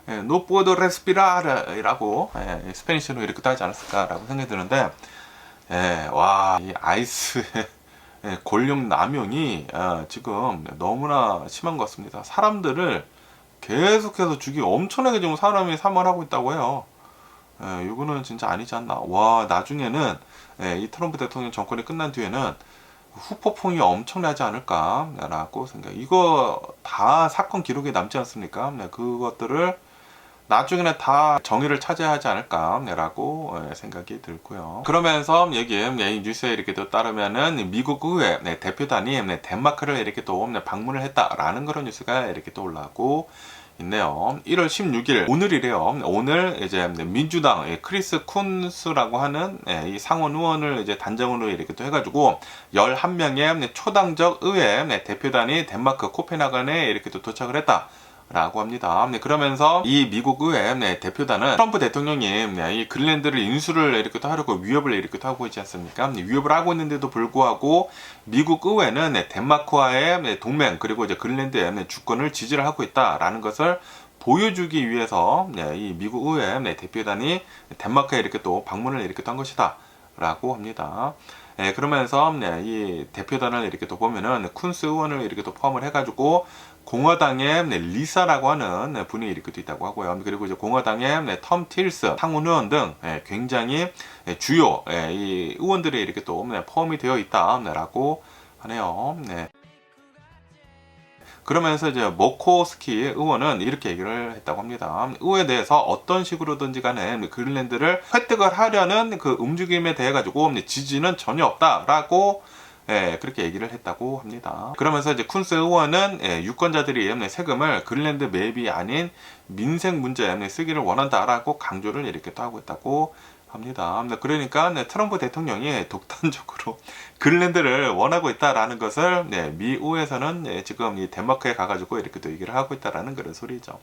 No puedo respirar 라고 스페니쉬로 이렇게 또 하지 않았을까라고 생각이 드는데, 와, 이 아이스의 권력 남용이 지금 너무나 심한 것 같습니다. 사람들을 계속해서 죽이고 엄청나게 지금 사람이 사망을 하고 있다고 해요. 이거는 진짜 아니지 않나. 와, 나중에는 이 트럼프 대통령 정권이 끝난 뒤에는 후폭풍이 엄청나지 않을까라고 생각. 이거 다 사건 기록에 남지 않습니까? 그것들을 나중에는 다 정의를 찾아야 하지 않을까라고 생각이 들고요. 그러면서 여기 이 뉴스에 이렇게 또 따르면은 미국 의회 대표단이 덴마크를 이렇게 또 방문을 했다라는 그런 뉴스가 이렇게 또 올라오고 있네요. 1월 16일 오늘이래요. 오늘 이제 민주당 크리스 쿤스라고 하는 이 상원 의원을 이제 단장으로 이렇게 또 해가지고 11명의 초당적 의회 대표단이 덴마크 코펜하겐에 이렇게 또 도착을 했다 라고 합니다. 그러면서 이 미국 의회 대표단은 트럼프 대통령이 이 그린란드를 인수를 이렇게 또 하려고 위협을 이렇게 또 하고 있지 않습니까? 위협을 하고 있는데도 불구하고 미국 의회는 덴마크와의 동맹 그리고 이제 그린란드의 주권을 지지를 하고 있다라는 것을 보여주기 위해서 이 미국 의회 대표단이 덴마크에 이렇게 또 방문을 이렇게 또 한 것이다 라고 합니다. 그러면서 이 대표단을 이렇게 또 보면은 쿤스 의원을 이렇게 또 포함을 해가지고 공화당의 리사라고 하는 분이 이렇게 또 있다고 하고요. 그리고 이제 공화당의 텀 틸스 상원 의원 등 굉장히 주요 이 의원들이 이렇게 또 포함이 되어 있다라고 하네요. 그러면서 이제 모코스키 의원은 이렇게 얘기를 했다고 합니다. 의회에 대해서 어떤 식으로든지 간에 그린란드를 획득을 하려는 그 움직임에 대해 가지고 지지는 전혀 없다라고 그렇게 얘기를 했다고 합니다. 그러면서 이제 쿤스 의원은 유권자들이 세금을 그린란드 매입이 아닌 민생 문제에 쓰기를 원한다라고 강조를 이렇게 또 하고 있다고 합니다. 그러니까 트럼프 대통령이 독단적으로 그린란드를 원하고 있다라는 것을 미 의회에서는 지금 이 덴마크에 가가지고 이렇게 또 얘기를 하고 있다라는 그런 소리죠.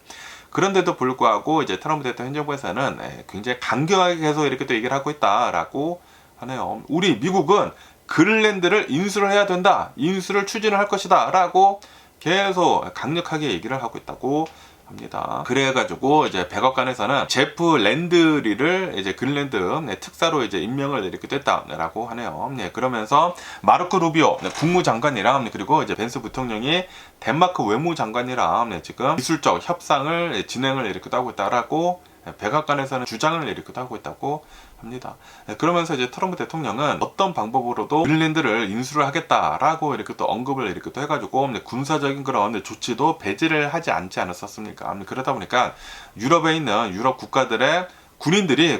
그런데도 불구하고 이제 트럼프 대통령 행정부에서는 굉장히 강경하게 계속 이렇게 또 얘기를 하고 있다라고 하네요. 우리 미국은 그린란드를 인수를 해야 된다, 인수를 추진을 할 것이다 라고 계속 강력하게 얘기를 하고 있다고 합니다. 그래가지고 이제 백악관에서는 제프 랜드리를 이제 그린란드 특사로 이제 임명을 이렇게 됐다라고 하네요. 그러면서 마르크 루비오 국무장관이랑 그리고 이제 벤스 부통령이 덴마크 외무장관이랑 지금 기술적 협상을 진행을 이렇게 하고 있다라고 백악관에서는 주장을 이렇게 하고 있다고 합니다. 그러면서 이제 트럼프 대통령은 어떤 방법으로도 그린란드를 인수를 하겠다라고 이렇게 또 언급을 이렇게 또 해가지고 군사적인 그런 조치도 배제를 하지 않지 않았었습니까? 그러다 보니까 유럽에 있는 유럽 국가들의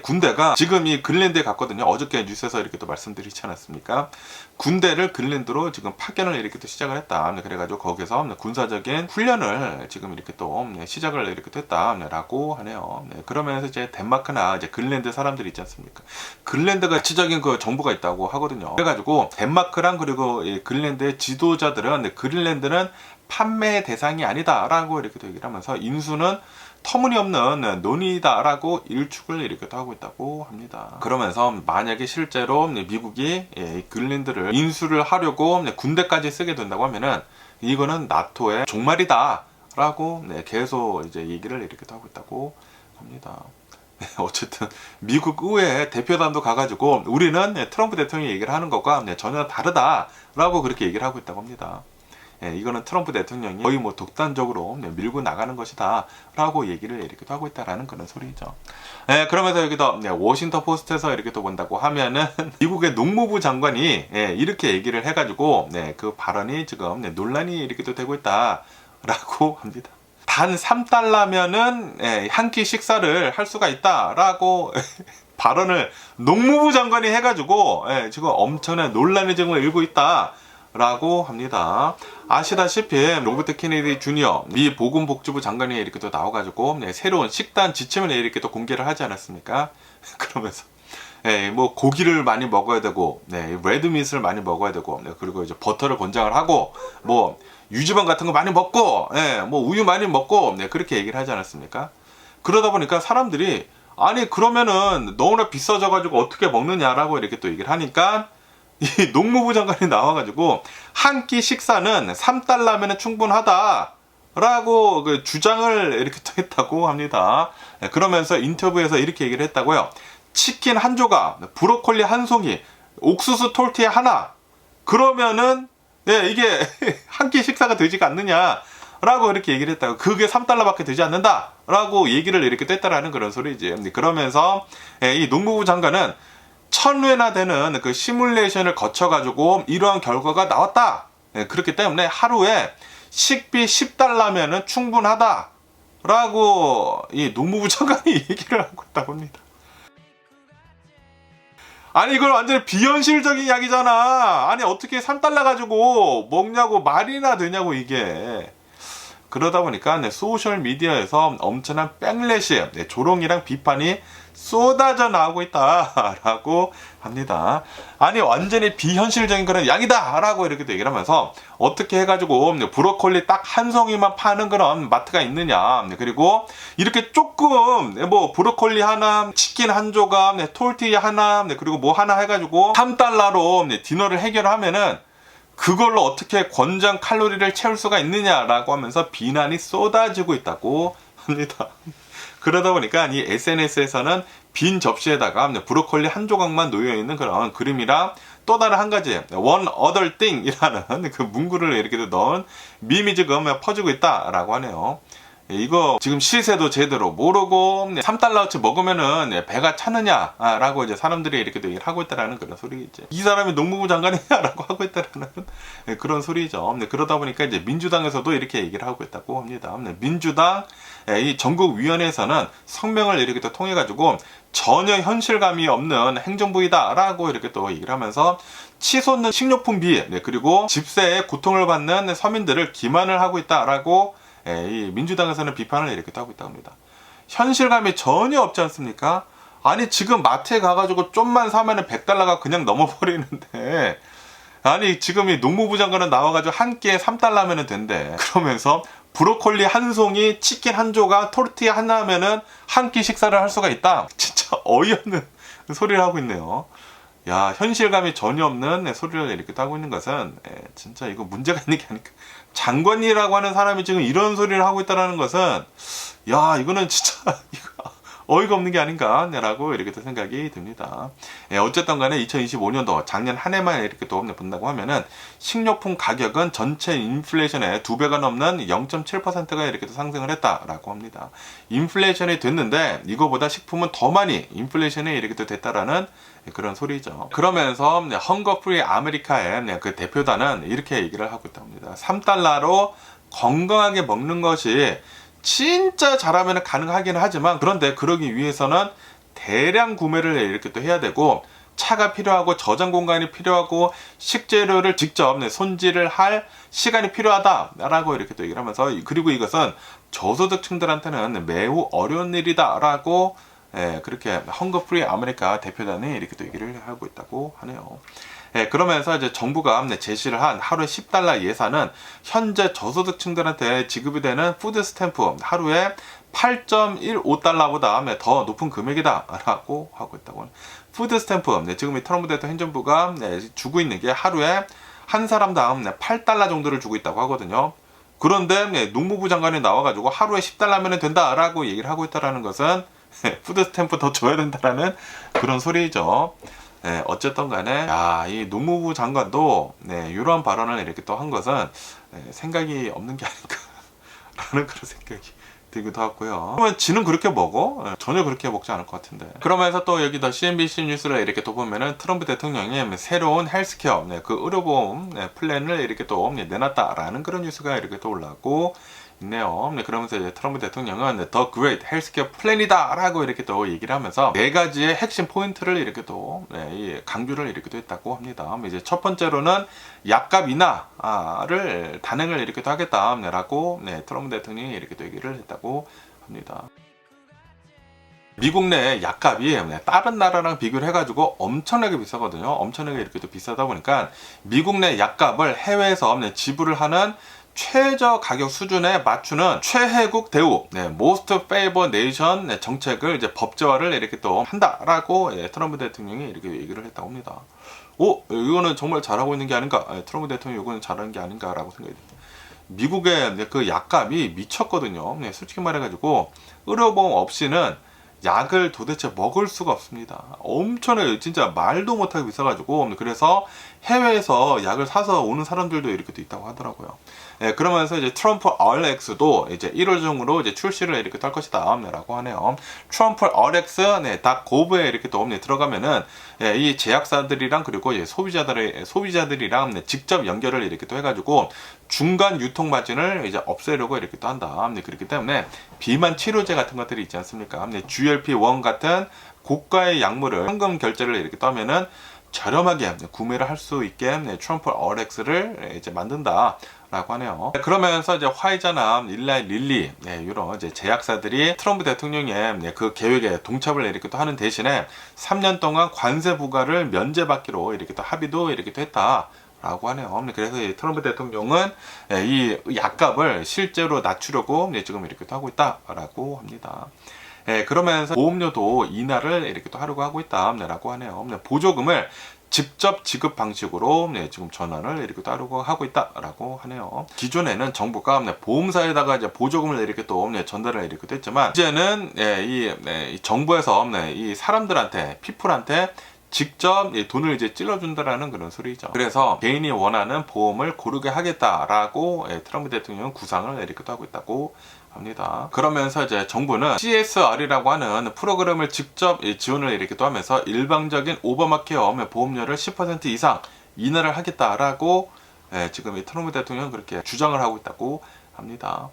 군대가 지금 이 그린란드에 갔거든요. 어저께 뉴스에서 이렇게 또 말씀드리지 않았습니까? 군대를 그린란드로 지금 파견을 이렇게 또 시작을 했다. 그래가지고 거기서 군사적인 훈련을 지금 이렇게 또 시작을 이렇게 또 했다라고 하네요. 그러면서 이제 덴마크나 이제 그린란드 사람들이 있지 않습니까? 그린란드가 가치적인 그 정보가 있다고 하거든요. 그래가지고 덴마크랑 그리고 이 그린란드의 지도자들은 그린란드는 판매 대상이 아니다라고 이렇게 또 얘기를 하면서 인수는 터무니없는 논의다라고 일축을 이렇게 하고 있다고 합니다. 그러면서 만약에 실제로 미국이 그린란드를 인수를 하려고 군대까지 쓰게 된다고 하면은 이거는 나토의 종말이다라고 계속 이제 얘기를 이렇게 하고 있다고 합니다. 어쨌든 미국 의회 대표단도 가가지고 우리는 트럼프 대통령이 얘기를 하는 것과 전혀 다르다라고 그렇게 얘기를 하고 있다고 합니다. 이거는 트럼프 대통령이 거의 뭐 독단적으로 밀고 나가는 것이다 라고 얘기를 이렇게 하고 있다라는 그런 소리죠. 그러면서 여기도 워싱턴 포스트에서 이렇게 또 본다고 하면은 미국의 농무부 장관이 이렇게 얘기를 해가지고 그 발언이 지금 논란이 이렇게 또 되고 있다 라고 합니다. 단 3달러면은 한 끼 식사를 할 수가 있다라고 발언을 농무부 장관이 해가지고 지금 엄청난 논란이 지금 일고 있다 라고 합니다. 아시다시피 로버트 케네디 주니어 미 보건복지부 장관이 이렇게 또 나와가지고 새로운 식단 지침을 이렇게 또 공개를 하지 않았습니까? 그러면서 뭐 고기를 많이 먹어야 되고 레드밋을 많이 먹어야 되고 그리고 이제 버터를 권장을 하고 뭐 유지방 같은 거 많이 먹고 뭐 우유 많이 먹고 그렇게 얘기를 하지 않았습니까? 그러다 보니까 사람들이 아니 그러면은 너무나 비싸져가지고 어떻게 먹느냐라고 이렇게 또 얘기를 하니까 이 농무부 장관이 나와가지고 한 끼 식사는 3달러면 충분하다 라고 그 주장을 이렇게 했다고 합니다. 그러면서 인터뷰에서 이렇게 얘기를 했다고요. 치킨 한 조각, 브로콜리 한 송이, 옥수수 톨티에 하나 그러면은 이게 한 끼 식사가 되지가 않느냐 라고 이렇게 얘기를 했다고. 그게 3달러밖에 되지 않는다 라고 얘기를 이렇게 했다라는 그런 소리지. 그러면서 이 농무부 장관은 1000회나 되는 그 시뮬레이션을 거쳐가지고 이러한 결과가 나왔다. 그렇기 때문에 하루에 식비 10달러면은 충분하다. 라고 이 농무부 장관이 얘기를 하고 있다고 합니다. 아니 이걸 완전히 비현실적인 이야기잖아. 아니 어떻게 3달러 가지고 먹냐고 말이나 되냐고 이게. 그러다 보니까 소셜 미디어에서 엄청난 백래시, 조롱이랑 비판이 쏟아져 나오고 있다라고 합니다. 아니 완전히 비현실적인 그런 양이다라고 이렇게 얘기를 하면서 어떻게 해가지고 브로콜리 딱 한 송이만 파는 그런 마트가 있느냐. 그리고 이렇게 조금 뭐 브로콜리 하나, 치킨 한 조각, 톨티야 하나, 그리고 뭐 하나 해가지고 3달러로 디너를 해결하면은 그걸로 어떻게 권장 칼로리를 채울 수가 있느냐라고 하면서 비난이 쏟아지고 있다고 합니다. 그러다 보니까 이 SNS에서는 빈 접시에다가 브로콜리 한 조각만 놓여있는 그런 그림이랑 또 다른 한 가지 one other thing 이라는 그 문구를 이렇게 넣은 밈이 지금 퍼지고 있다라고 하네요. 이거 지금 시세도 제대로 모르고 3달러어치 먹으면은 배가 차느냐라고 이제 사람들이 이렇게 얘기를 하고 있다라는 그런 소리겠죠. 이 사람이 농무부 장관이냐라고 하고 있다라는 그런 소리죠. 그러다 보니까 이제 민주당에서도 이렇게 얘기를 하고 있다고 합니다. 민주당 이 전국위원회에서는 성명을 이렇게 또 통해 가지고 전혀 현실감이 없는 행정부이다라고 이렇게 또 얘기를 하면서 치솟는 식료품비 그리고 집세에 고통을 받는 서민들을 기만을 하고 있다라고 이 민주당에서는 비판을 이렇게 하고 있다고 합니다. 현실감이 전혀 없지 않습니까? 아니 지금 마트에 가가지고 좀만 사면은 100달러가 그냥 넘어버리는데 아니 지금 이 농무부 장관은 나와가지고 한 끼에 3달러면 된대. 그러면서 브로콜리 한 송이, 치킨 한 조각, 토르티야 하나 하면은 한 끼 식사를 할 수가 있다. 진짜 어이없는 소리를 하고 있네요. 야, 현실감이 전혀 없는 소리를 이렇게 하고 있는 것은 진짜 이거 문제가 있는 게 아닐까. 장관이라고 하는 사람이 지금 이런 소리를 하고 있다는 것은 야, 이거는 진짜 이거 어이가 없는 게 아닌가라고 이렇게 또 생각이 듭니다. 어쨌든 간에 2025년도 작년 한 해만 이렇게 또 본다고 하면은 식료품 가격은 전체 인플레이션의 2배가 넘는 0.7%가 이렇게 또 상승을 했다라고 합니다. 인플레이션이 됐는데 이거보다 식품은 더 많이 인플레이션이 이렇게 또 됐다라는 그런 소리죠. 그러면서 헝거 프리 아메리카의 그 대표단은 이렇게 얘기를 하고 있답니다. 3달러로 건강하게 먹는 것이 진짜 잘하면 가능하긴 하지만, 그런데 그러기 위해서는 대량 구매를 이렇게 또 해야 되고, 차가 필요하고 저장 공간이 필요하고 식재료를 직접 손질을 할 시간이 필요하다라고 이렇게 또 얘기를 하면서, 그리고 이것은 저소득층들한테는 매우 어려운 일이다라고 그렇게 헝거 프리 아메리카 대표단이 이렇게 또 얘기를 하고 있다고 하네요. 그러면서 이제 정부가 제시를 한 하루에 10달러 예산은 현재 저소득층들한테 지급이 되는 푸드 스탬프 하루에 8.15달러보다 더 높은 금액이다 라고 하고 있다고. 푸드 스탬프, 지금 이 트럼프 대통령 행정부가 주고 있는 게 하루에 한 사람당 8달러 정도를 주고 있다고 하거든요. 그런데 농무부 장관이 나와가지고 하루에 10달러면 된다라고 얘기를 하고 있다는 것은 푸드 스탬프 더 줘야 된다라는 그런 소리죠. 어쨌든 간에 이 농무부 장관도 이러한 발언을 이렇게 또 한 것은 생각이 없는 게 아닌가라는 그런 생각이 들기도 하고요. 그러면 지는 그렇게 먹어? 전혀 그렇게 먹지 않을 것 같은데. 그러면서 또 여기 더 CNBC 뉴스를 이렇게 또 보면은 트럼프 대통령이 새로운 헬스케어, 그 의료보험 플랜을 이렇게 또 내놨다라는 그런 뉴스가 이렇게 또 올라오고 있네요. 그러면서 이제 트럼프 대통령은 더 그레이트 헬스케어 플랜이다 라고 이렇게 또 얘기를 하면서 4가지의 핵심 포인트를 이렇게 또 강조를 이렇게 또 했다고 합니다. 이제 첫 번째로는 약값 인하를 단행을 이렇게 또 하겠다라고 트럼프 대통령이 이렇게 또 얘기를 했다고 합니다. 미국 내 약값이 다른 나라랑 비교를 해가지고 엄청나게 비싸거든요. 엄청나게 이렇게 또 비싸다 보니까 미국 내 약값을 해외에서 지불을 하는 최저 가격 수준에 맞추는 최혜국 대우, Most Favored Nation 정책을 이제 법제화를 이렇게 또 한다라고 트럼프 대통령이 이렇게 얘기를 했다고 합니다. 이거는 정말 잘하고 있는 게 아닌가? 트럼프 대통령이 이거는 잘하는 게 아닌가라고 생각이 듭니다. 미국의 그 약값이 미쳤거든요. 솔직히 말해가지고 의료보험 없이는 약을 도대체 먹을 수가 없습니다. 엄청나게 진짜 말도 못하게 비싸가지고, 그래서 해외에서 약을 사서 오는 사람들도 이렇게 또 있다고 하더라고요. 그러면서 이제 트럼프 RX도 이제 1월 중으로 이제 출시를 이렇게 할 것이다 라고 하네요. 트럼프 RX .gov에 이렇게 또 들어가면은 이 제약사들이랑 그리고 소비자들이랑 직접 연결을 이렇게 또 해가지고 중간 유통 마진을 이제 없애려고 이렇게 또 한다. 그렇기 때문에 비만 치료제 같은 것들이 있지 않습니까? GLP-1 같은 고가의 약물을 현금 결제를 이렇게 또 하면은 저렴하게 구매를 할 수 있게 트럼프 RX를 이제 만든다. 라고 하네요. 그러면서 이제 화이자나 일라이 릴리 이런 이제 제약사들이 트럼프 대통령의 그 계획에 동참을 이렇게 또 하는 대신에 3년 동안 관세 부과를 면제받기로 이렇게 또 합의도 이렇게 또 했다라고 하네요. 그래서 이 트럼프 대통령은 이 약값을 실제로 낮추려고 지금 이렇게 또 하고 있다라고 합니다. 그러면서 보험료도 인하를 이렇게 또 하려고 하고 있다라고 하네요. 보조금을 직접 지급 방식으로 지금 전환을 이렇게 따르고 하고 있다라고 하네요. 기존에는 정부가 보험사에다가 이제 보조금을 이렇게 또 전달을 이렇게 또 했지만, 이제는 이 정부에서 이 사람들한테, 피플한테 직접 돈을 이제 찔러준다라는 그런 소리죠. 그래서 개인이 원하는 보험을 고르게 하겠다라고 트럼프 대통령은 구상을 이렇게 또 하고 있다고 합니다. 그러면서 이제 정부는 CSR이라고 하는 프로그램을 직접 지원을 이렇게 또 하면서 일방적인 오바마케어 보험료를 10% 이상 인하를 하겠다라고 지금 이 트럼프 대통령은 그렇게 주장을 하고 있다고 합니다.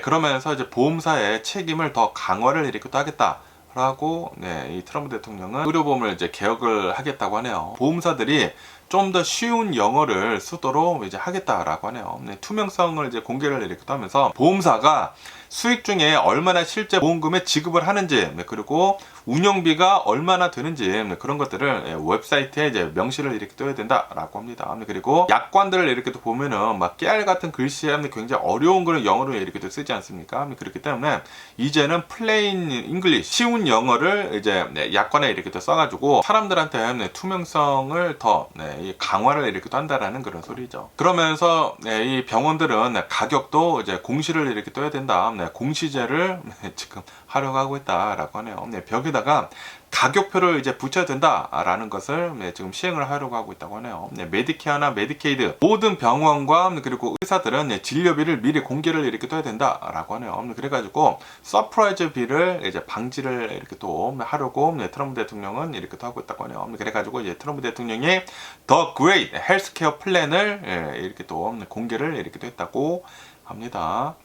그러면서 이제 보험사의 책임을 더 강화를 이렇게 또 하겠다. 라고 이 트럼프 대통령은 의료보험을 이제 개혁을 하겠다고 하네요. 보험사들이 좀 더 쉬운 영어를 쓰도록 이제 하겠다라고 하네요. 투명성을 이제 공개를 이렇게 하면서 보험사가 수익 중에 얼마나 실제 보험금에 지급을 하는지, 그리고 운영비가 얼마나 되는지 그런 것들을 웹사이트에 이제 명시를 이렇게 떠야 된다라고 합니다. 그리고 약관들을 이렇게 또 보면은 막 깨알 같은 글씨에 굉장히 어려운 그런 영어를 이렇게 또 쓰지 않습니까? 그렇기 때문에 이제는 플레인 잉글리시, 쉬운 영어를 이제 약관에 이렇게 또 써가지고 사람들한테 투명성을 더 강화를 이렇게 또 한다라는 그런 소리죠. 그러면서 이 병원들은 가격도 이제 공시를 이렇게 떠야 된다. 공시제를 지금 하려고 하고 있다라고 하네요. 네, 벽에다가 가격표를 이제 붙여야 된다라는 것을 네, 지금 시행을 하려고 하고 있다고 하네요. 네, 메디케어나 메디케이드 모든 병원과 그리고 의사들은 네, 진료비를 미리 공개를 이렇게 둬야 된다라고 하네요. 그래가지고 서프라이즈 비를 이제 방지를 이렇게 또 하려고 네, 트럼프 대통령은 이렇게 또 하고 있다고 하네요. 그래가지고 이제 트럼프 대통령이 The Great 헬스케어 플랜을 이렇게 또 공개를 이렇게 또 했다고 합니다.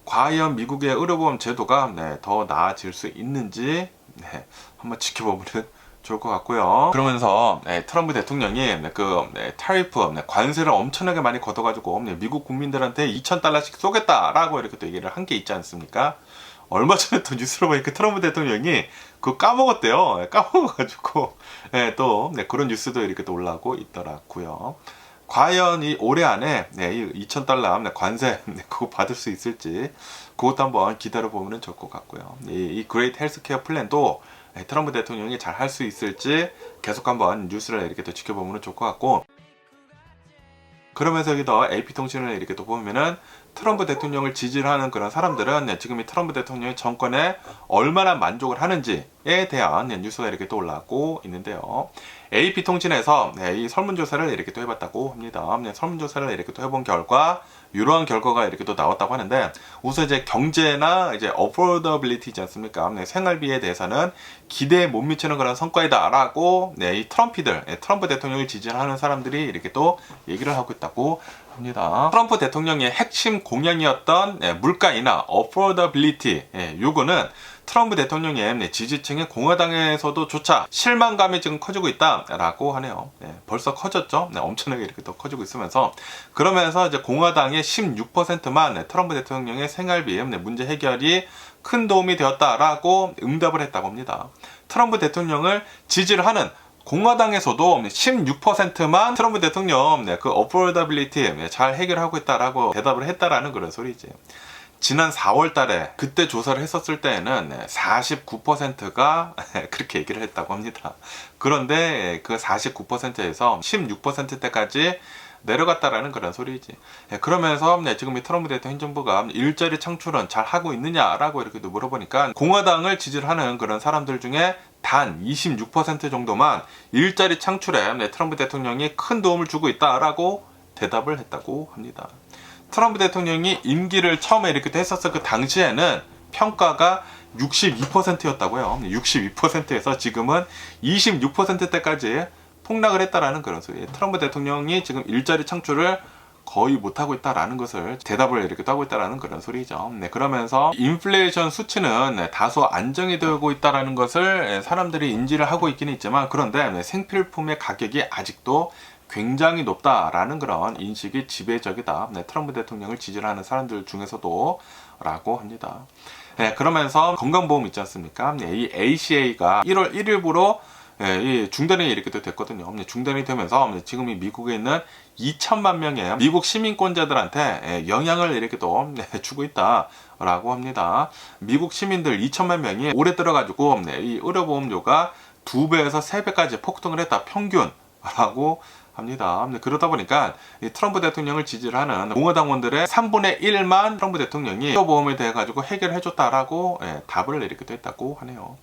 과연 미국의 의료보험 제도가 네, 더 나아질 수 있는지 네, 한번 지켜보면 좋을 것 같고요. 그러면서 네, 트럼프 대통령이 타리프 관세를 엄청나게 많이 걷어가지고 미국 국민들한테 2,000달러씩 쏘겠다라고 이렇게 또 얘기를 한 게 있지 않습니까? 얼마 전에 또 뉴스로 보니까 트럼프 대통령이 그거 까먹었대요. 까먹어가지고 네, 또 그런 뉴스도 이렇게 또 올라오고 있더라고요. 과연 이 올해 안에 이 2,000달러 관세 그거 받을 수 있을지 그것도 한번 기다려 보면 좋을 것 같고요. 이 그레이트 헬스케어 플랜도 트럼프 대통령이 잘 할 수 있을지 계속 한번 뉴스를 이렇게 또 지켜보면 좋을 것 같고, 그러면서 여기도 AP통신을 이렇게 또 보면은 트럼프 대통령을 지지하는 그런 사람들은 지금 이 트럼프 대통령의 정권에 얼마나 만족을 하는지에 대한 뉴스가 이렇게 또 올라오고 있는데요. AP통신에서 이 설문조사를 이렇게 또 해봤다고 합니다. 설문조사를 이렇게 또 해본 결과 이러한 결과가 이렇게 또 나왔다고 하는데, 우선 이제 경제나 이제 affordability지 않습니까? 생활비에 대해서는 기대에 못 미치는 그런 성과이다라고 이 트럼프 대통령을 지지하는 사람들이 이렇게 또 얘기를 하고 있다고 합니다. 트럼프 대통령의 핵심 공약이었던 물가 인하, affordability, 요거는 트럼프 대통령의 지지층의 공화당에서도 조차 실망감이 지금 커지고 있다라고 하네요. 벌써 커졌죠? 엄청나게 이렇게 또 커지고 있으면서, 그러면서 이제 공화당의 16%만 트럼프 대통령의 생활비 문제 해결이 큰 도움이 되었다라고 응답을 했다고 합니다. 트럼프 대통령을 지지를 하는 공화당에서도 16%만 트럼프 대통령 그 affordability 잘 해결하고 있다라고 대답을 했다라는 그런 소리지. 지난 4월 달에 그때 조사를 했었을 때에는 49%가 그렇게 얘기를 했다고 합니다. 그런데 그 49%에서 16%대까지 내려갔다라는 그런 소리지. 그러면서 지금 이 트럼프 대통령 행정부가 일자리 창출은 잘 하고 있느냐라고 이렇게 물어보니까 공화당을 지지하는 그런 사람들 중에 단 26% 정도만 일자리 창출에 트럼프 대통령이 큰 도움을 주고 있다라고 대답을 했다고 합니다. 트럼프 대통령이 임기를 처음에 이렇게 했었을 그 당시에는 평가가 62%였다고요. 62%에서 지금은 26%대까지 폭락을 했다라는 그런 소리예요. 트럼프 대통령이 지금 일자리 창출을 거의 못하고 있다라는 것을 대답을 이렇게 하고 있다라는 그런 소리죠. 그러면서 인플레이션 수치는 다소 안정이 되고 있다라는 것을 사람들이 인지를 하고 있기는 있지만, 그런데 생필품의 가격이 아직도 굉장히 높다라는 그런 인식이 지배적이다. 트럼프 대통령을 지지하는 사람들 중에서도 라고 합니다. 그러면서 건강보험 있지 않습니까? 이 ACA가 1월 1일부로 이 중단이 이렇게 됐거든요. 중단이 되면서 지금 이 미국에 있는 2천만 명의 미국 시민권자들한테 영향을 이렇게 또 주고 있다라고 합니다. 미국 시민들 2천만 명이 올해 들어가지고 이 의료보험료가 2배에서 3배까지 폭등을 했다. 평균라고 합니다. 그러다 보니까 이 트럼프 대통령을 지지를 하는 공화당원들의 3분의 1만 트럼프 대통령이 의료보험에 대해 가지고 해결해줬다라고 답을 이렇게 했다고 하네요.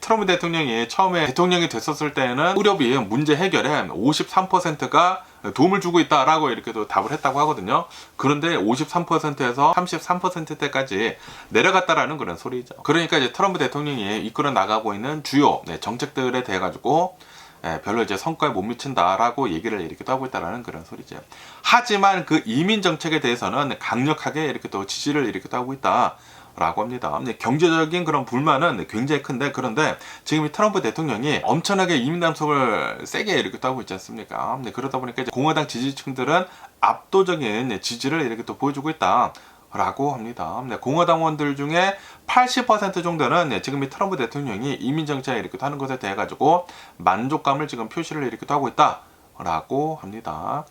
트럼프 대통령이 처음에 대통령이 됐었을 때는 의료비 문제 해결에 53%가 도움을 주고 있다라고 이렇게 또 답을 했다고 하거든요. 그런데 53%에서 33%대까지 내려갔다라는 그런 소리죠. 그러니까 이제 트럼프 대통령이 이끌어 나가고 있는 주요 정책들에 대해 가지고 별로 이제 성과에 못 미친다라고 얘기를 이렇게 하고 있다라는 그런 소리죠. 하지만 그 이민 정책에 대해서는 강력하게 이렇게 또 지지를 이렇게 하고 있다라고 합니다. 경제적인 그런 불만은 굉장히 큰데, 그런데 지금 이 트럼프 대통령이 엄청나게 이민 단속을 세게 이렇게 하고 있지 않습니까? 그러다 보니까 이제 공화당 지지층들은 압도적인 지지를 이렇게 또 보여주고 있다. 라고 합니다. 공화당원들 중에 80% 정도는 지금 이 트럼프 대통령이 이민 정책에 이렇게 하는 것에 대해 가지고 만족감을 지금 표시를 이렇게 하고 있다라고 합니다.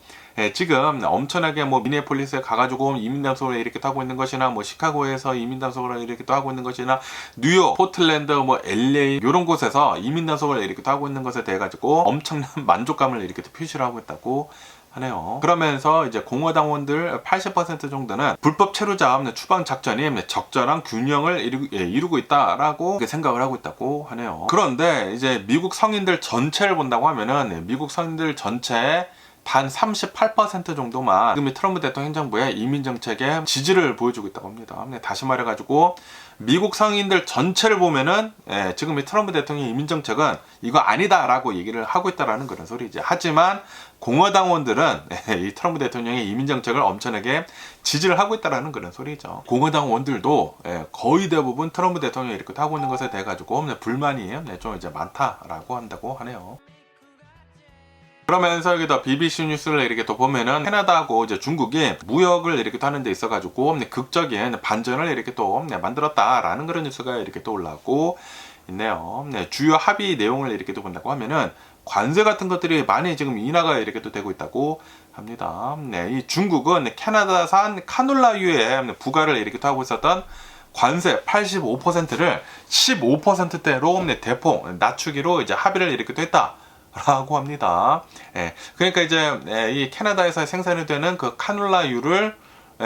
지금 엄청나게 미네폴리스에 가가지고 이민 단속을 이렇게 하고 있는 것이나 시카고에서 이민 단속을 이렇게 하고 있는 것이나 뉴욕, 포틀랜드, LA 이런 곳에서 이민 단속을 이렇게 하고 있는 것에 대해 가지고 엄청난 만족감을 이렇게 표시를 하고 있다고 하네요. 그러면서 이제 공화당원들 80% 정도는 불법 체류자 추방 작전이 적절한 균형을 이루고 있다라고 생각을 하고 있다고 하네요. 그런데 이제 미국 성인들 전체를 본다고 하면은 미국 성인들 전체의 단 38% 정도만 지금 트럼프 대통령 행정부의 이민 정책에 지지를 보여주고 있다고 합니다. 다시 말해가지고 미국 성인들 전체를 보면은 지금 이 트럼프 대통령 이민 정책은 이거 아니다라고 얘기를 하고 있다라는 그런 소리죠. 하지만 공화당원들은 이 트럼프 대통령의 이민 정책을 엄청나게 지지를 하고 있다라는 그런 소리죠. 공화당원들도 거의 대부분 트럼프 대통령이 이렇게 하고 있는 것에 대해 가지고 불만이 좀 이제 많다라고 한다고 하네요. 그러면서 여기다 BBC 뉴스를 이렇게 또 보면은 캐나다하고 이제 중국이 무역을 이렇게 또 하는 데 있어가지고 극적인 반전을 이렇게 또 만들었다라는 그런 뉴스가 이렇게 또 올라오고 있네요. 주요 합의 내용을 이렇게 또 본다고 하면은 관세 같은 것들이 많이 지금 인하가 이렇게 또 되고 있다고 합니다. 이 중국은 캐나다산 카놀라유에 부과를 이렇게 또 하고 있었던 관세 85%를 15%대로 대폭 낮추기로 이제 합의를 이렇게 또 했다. 라고 합니다. 그러니까 이제 이 캐나다에서 생산이 되는 그 카놀라유를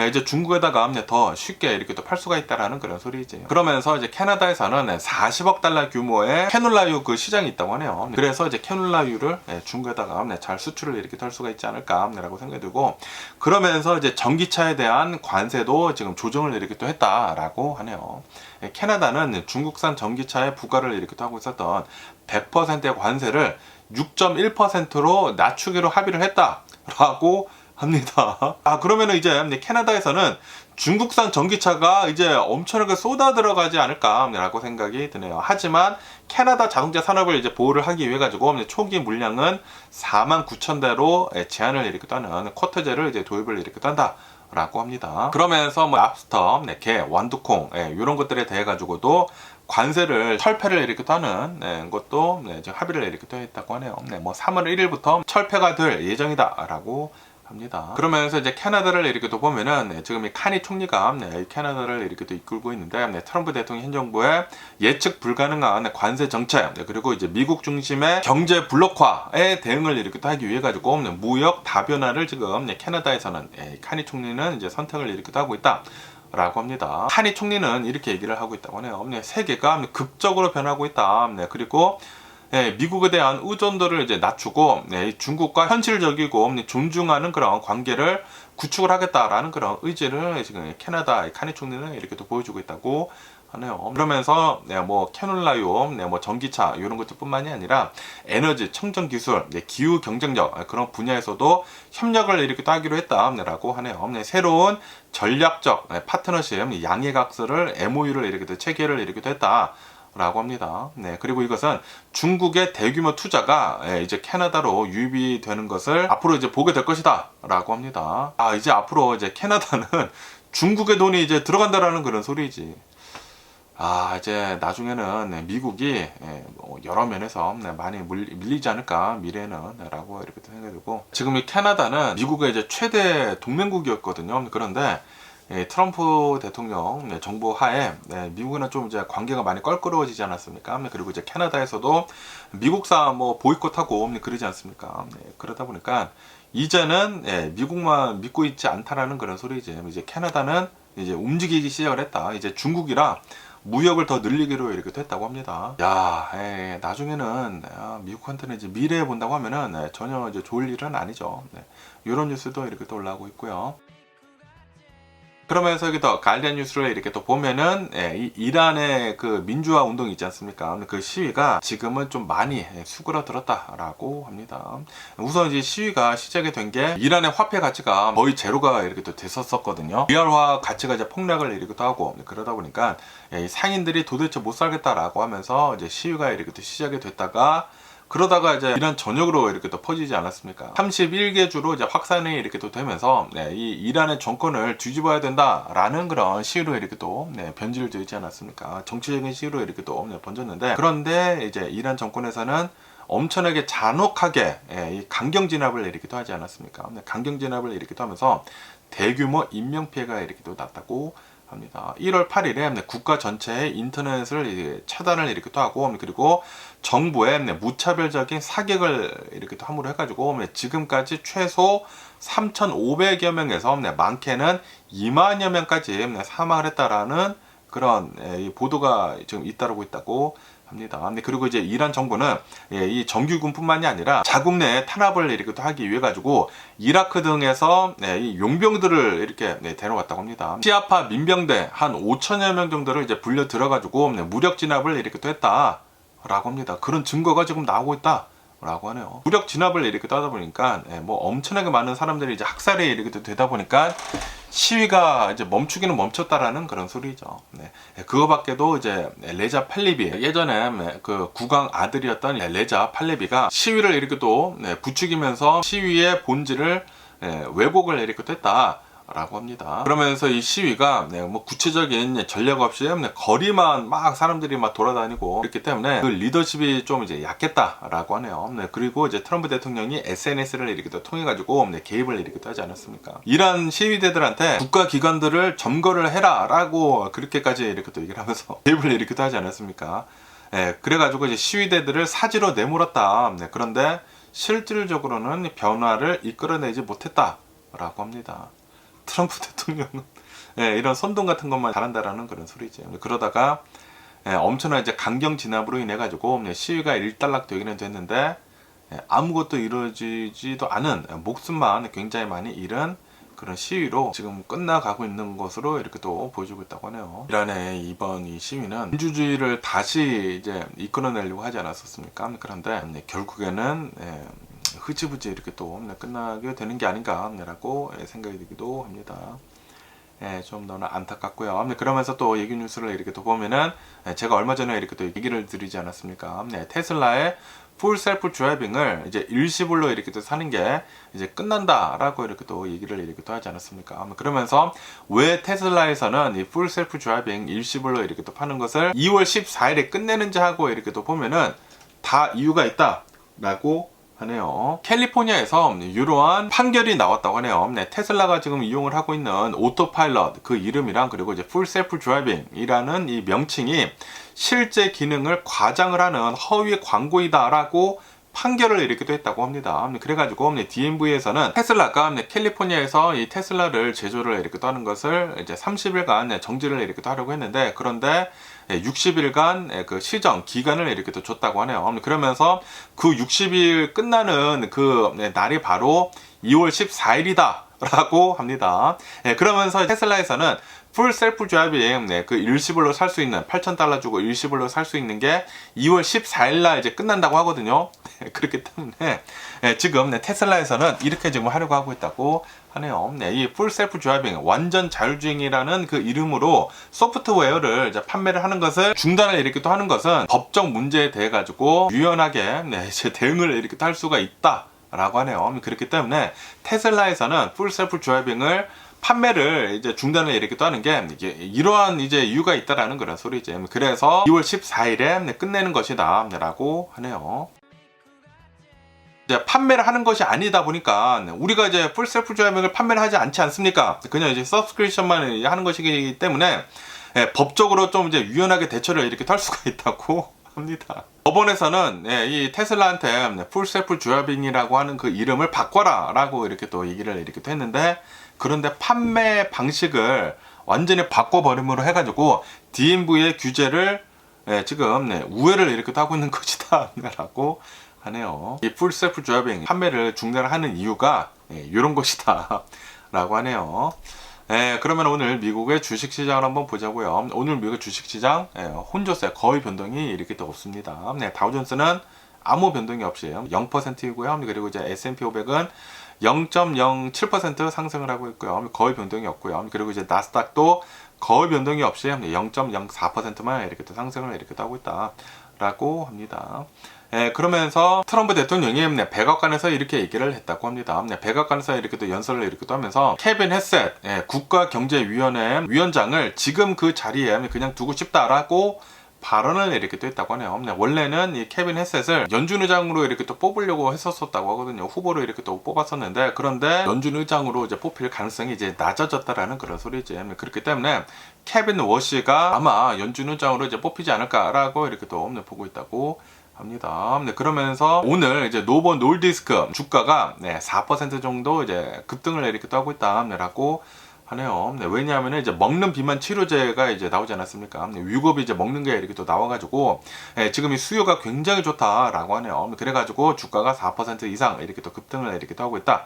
이제 중국에다가 더 쉽게 이렇게 또 팔 수가 있다라는 그런 소리지. 그러면서 이제 캐나다에서는 40억 달러 규모의 캐놀라유 그 시장이 있다고 하네요. 그래서 이제 캐놀라유를 중국에다가 잘 수출을 이렇게 할 수가 있지 않을까라고 생각이 들고, 그러면서 이제 전기차에 대한 관세도 지금 조정을 이렇게 또 했다라고 하네요. 캐나다는 중국산 전기차에 부과를 이렇게 또 하고 있었던 100%의 관세를 6.1%로 낮추기로 합의를 했다라고 합니다. 그러면은 이제 캐나다에서는 중국산 전기차가 이제 엄청나게 쏟아 들어가지 않을까라고 생각이 드네요. 하지만 캐나다 자동차 산업을 이제 보호를 하기 위해 가지고 초기 물량은 49,000대로 제한을 이렇게 하는 쿼터제를 이제 도입을 이렇게 한다. 라고 합니다. 그러면서 랍스터, 게, 완두콩 이런 것들에 대해 가지고도 관세를 철폐를 이렇게 하는 것도 지금 합의를 이렇게 했다고 하네요. 3월 1일부터 철폐가 될 예정이다라고 합니다. 그러면서 이제 캐나다를 이렇게 또 보면은 지금 이 카니 총리가 캐나다를 이렇게 또 이끌고 있는데 트럼프 대통령 행정부의 예측 불가능한 관세 정책, 그리고 이제 미국 중심의 경제 블록화에 대응을 이렇게 또 하기 위해 가지고 무역 다변화를 지금 캐나다에서는 카니 총리는 이제 선택을 이렇게 또 하고 있다. 라고 합니다. 카니 총리는 이렇게 얘기를 하고 있다고 하네요. 세계가 급적으로 변하고 있다. 그리고 미국에 대한 의존도를 이제 낮추고 중국과 현실적이고 존중하는 그런 관계를 구축을 하겠다라는 그런 의지를 지금 캐나다 카니 총리는 이렇게 또 보여주고 있다고 하네요. 그러면서 캐놀라유, 전기차 이런 것들뿐만이 아니라 에너지, 청정 기술, 기후 경쟁력 그런 분야에서도 협력을 이렇게 또 하기로 했다라고 하네요. 새로운 전략적 파트너십 양해각서를 MOU를 이렇게 또 체결을 이렇게 또 했다. 라고 합니다. 그리고 이것은 중국의 대규모 투자가 이제 캐나다로 유입이 되는 것을 앞으로 이제 보게 될 것이다 라고 합니다. 이제 앞으로 이제 캐나다는 중국의 돈이 이제 들어간다라는 그런 소리지. 이제 나중에는 미국이 여러 면에서 많이 밀리지 않을까 미래는 라고 이렇게 생각되고, 지금 이 캐나다는 미국의 이제 최대 동맹국이었거든요. 그런데 트럼프 대통령 정부 하에 미국은 좀 이제 관계가 많이 껄끄러워지지 않았습니까? 그리고 이제 캐나다에서도 미국사 보이콧하고 그러지 않습니까? 그러다 보니까 이제는 미국만 믿고 있지 않다라는 그런 소리지. 이제 캐나다는 이제 움직이기 시작을 했다. 이제 중국이랑 무역을 더 늘리기로 이렇게 됐다고 합니다. 나중에는 미국한테는 이제 미래에 본다고 하면은 전혀 이제 좋을 일은 아니죠. 이런 뉴스도 이렇게 또 올라오고 있고요. 그러면서 여기 더 가디언 뉴스를 이렇게 또 보면은 이 이란의 그 민주화 운동이 있지 않습니까? 그 시위가 지금은 좀 많이 수그러들었다라고 합니다. 우선 이제 시위가 시작이 된 게 이란의 화폐 가치가 거의 제로가 이렇게 또 됐었거든요. 리얼화 가치가 이제 폭락을 이렇게 또 하고 그러다 보니까 상인들이 도대체 못 살겠다라고 하면서 이제 시위가 이렇게 또 시작이 됐다가, 그러다가 이제 이란 전역으로 이렇게 또 퍼지지 않았습니까? 31개 주로 이제 확산이 이렇게 또 되면서 이 이란의 정권을 뒤집어야 된다라는 그런 시위로 이렇게 또 변질을 되지 않았습니까? 정치적인 시위로 이렇게 또 번졌는데, 그런데 이제 이란 정권에서는 엄청나게 잔혹하게 이 강경 진압을 이렇게 또 하지 않았습니까? 강경 진압을 이렇게 또 하면서 대규모 인명 피해가 이렇게 또 났다고 합니다. 1월 8일에 국가 전체의 인터넷을 차단을 이렇게 또 하고, 그리고 정부의 무차별적인 사격을 이렇게 또 함으로 해가지고 지금까지 최소 3,500여 명에서 많게는 2만여 명까지 사망을 했다라는 그런 보도가 지금 잇따르고 있다고 합니다. 그리고 이제 이란 정부는 이 정규군뿐만이 아니라 자국 내 탄압을 이렇게 또 하기 위해 가지고 이라크 등에서 이 용병들을 이렇게 데려왔다고 합니다. 시아파 민병대 한 5천여 명 정도를 이제 불려 들어가지고 무력 진압을 이렇게 또 했다라고 합니다. 그런 증거가 지금 나오고 있다라고 하네요. 무력 진압을 이렇게 또 하다 보니까 뭐 엄청나게 많은 사람들이 이제 학살이 이렇게 또 되다 보니까 시위가 이제 멈추기는 멈췄다라는 그런 소리죠. 그거밖에도 이제 레자 팔레비, 예전에 그 국왕 아들이었던 레자 팔레비가 시위를 이렇게 또 부추기면서 시위의 본질을 왜곡을 이렇게 또 했다 라고 합니다. 그러면서 이 시위가 뭐 구체적인 전략 없이 거리만 막 사람들이 막 돌아다니고 그렇기 때문에 그 리더십이 좀 이제 약했다라고 하네요. 그리고 이제 트럼프 대통령이 SNS를 이렇게 또 통해 가지고 개입을 이렇게 또 하지 않았습니까? 이란 시위대들한테 국가 기관들을 점거를 해라라고 그렇게까지 이렇게 또 얘기를 하면서 개입을 이렇게 또 하지 않았습니까? 그래가지고 이제 시위대들을 사지로 내몰았다. 그런데 실질적으로는 변화를 이끌어내지 못했다라고 합니다. 트럼프 대통령은 이런 선동 같은 것만 잘한다라는 그런 소리죠. 그러다가 엄청난 이제 강경 진압으로 인해 가지고 시위가 일단락되기는 됐는데 아무것도 이루어지지도 않은 목숨만 굉장히 많이 잃은 그런 시위로 지금 끝나가고 있는 것으로 이렇게 또 보여주고 있다고 하네요. 이란의 이번 이 시위는 민주주의를 다시 이제 이끌어내려고 하지 않았었습니까? 그런데 결국에는 흐지부지 이렇게 또 끝나게 되는 게 아닌가라고 생각이 들기도 합니다. 좀 너무 안타깝고요. 그러면서 또 얘기 뉴스를 이렇게 또 보면은 제가 얼마 전에 이렇게 또 얘기를 드리지 않았습니까? 테슬라의 풀 셀프 드라이빙을 이제 일시불로 이렇게 또 사는 게 이제 끝난다라고 이렇게 또 얘기를 이렇게 또 하지 않았습니까? 그러면서 왜 테슬라에서는 이 풀 셀프 드라이빙 일시불로 이렇게 또 파는 것을 2월 14일에 끝내는지 하고 이렇게 또 보면은 다 이유가 있다라고 하네요. 캘리포니아에서 이러한 판결이 나왔다고 하네요. 테슬라가 지금 이용을 하고 있는 오토파일럿 그 이름이랑 그리고 이제 풀 셀프 드라이빙이라는 이 명칭이 실제 기능을 과장을 하는 허위 광고이다라고 판결을 이렇게 또 했다고 합니다. 그래가지고 DMV에서는 테슬라가 캘리포니아에서 이 테슬라를 제조를 이렇게 또 하는 것을 이제 30일간 정지를 이렇게 또 하려고 했는데 그런데 60일간 그 시정 기간을 이렇게 또 줬다고 하네요. 그러면서 그 60일 끝나는 그 날이 바로 2월 14일이다 라고 합니다. 그러면서 테슬라에서는 풀 셀프 드라이빙 그 일시불로 살 수 있는 $8,000 주고 일시불로 살 수 있는 게 2월 14일 날 이제 끝난다고 하거든요. 그렇기 때문에 지금 테슬라에서는 이렇게 지금 하려고 하고 있다고 하네요. 이 풀 셀프 드라이빙 완전 자율주행이라는 그 이름으로 소프트웨어를 이제 판매를 하는 것을 중단을 이렇게 또 하는 것은 법적 문제에 대해 가지고 유연하게 이제 대응을 이렇게 또 할 수가 있다라고 하네요. 그렇기 때문에 테슬라에서는 풀 셀프 드라이빙을 판매를 이제 중단을 이렇게 또 하는 게 이게 이러한 이제 이유가 있다라는 그런 소리죠. 그래서 2월 14일에 끝내는 것이다라고 하네요. 이제 판매를 하는 것이 아니다 보니까 우리가 이제 풀 셀프 드라이빙을 판매를 하지 않지 않습니까? 그냥 이제 서브스크립션만 하는 것이기 때문에 법적으로 좀 이제 유연하게 대처를 이렇게 할 수가 있다고 합니다. 법원에서는 이 테슬라한테 풀 셀프 드라이빙이라고 하는 그 이름을 바꿔라 라고 이렇게 또 얘기를 이렇게 또 했는데 그런데 판매 방식을 완전히 바꿔버림으로 해가지고 DMV의 규제를 지금 우회를 이렇게 또 하고 있는 것이다 라고 하네요. 이 풀 셀프 드라이빙 판매를 중단하는 이유가 이런 것이다 라고 하네요. 그러면 오늘 미국의 주식시장을 한번 보자고요. 오늘 미국 주식시장 혼조세 거의 변동이 이렇게 또 없습니다. 다우존스는 아무 변동이 없이 0%이고요. 그리고 이제 S&P 500은 0.07% 상승을 하고 있고요. 거의 변동이 없고요. 그리고 이제 나스닥도 거의 변동이 없이 0.04%만 이렇게 또 상승을 이렇게 또 하고 있다라고 합니다. 그러면서 트럼프 대통령이 백악관에서 이렇게 얘기를 했다고 합니다. 백악관에서 이렇게 또 연설을 이렇게 또 하면서 케빈 헤셋 국가경제위원회 위원장을 지금 그 자리에 그냥 두고 싶다라고 발언을 이렇게 또 했다고 하네요. 원래는 이 케빈 헤셋을 연준 의장으로 이렇게 또 뽑으려고 했었다고 하거든요. 후보로 이렇게 또 뽑았었는데 그런데 연준 의장으로 이제 뽑힐 가능성이 이제 낮아졌다라는 그런 소리지. 그렇기 때문에 케빈 워시가 아마 연준 의장으로 이제 뽑히지 않을까라고 이렇게 또 보고 있다고 합니다. 네, 그러면서 오늘 이제 노보 놀디스크 주가가 4% 정도 이제 급등을 이렇게 하고 있다라고 하네요. 네, 왜냐하면 이제 먹는 비만 치료제가 이제 나오지 않았습니까? 네, 위급이 이제 먹는 게 이렇게 또 나와가지고 지금 이 수요가 굉장히 좋다라고 하네요. 그래가지고 주가가 4% 이상 이렇게 또 급등을 이렇게 또 하고 있다.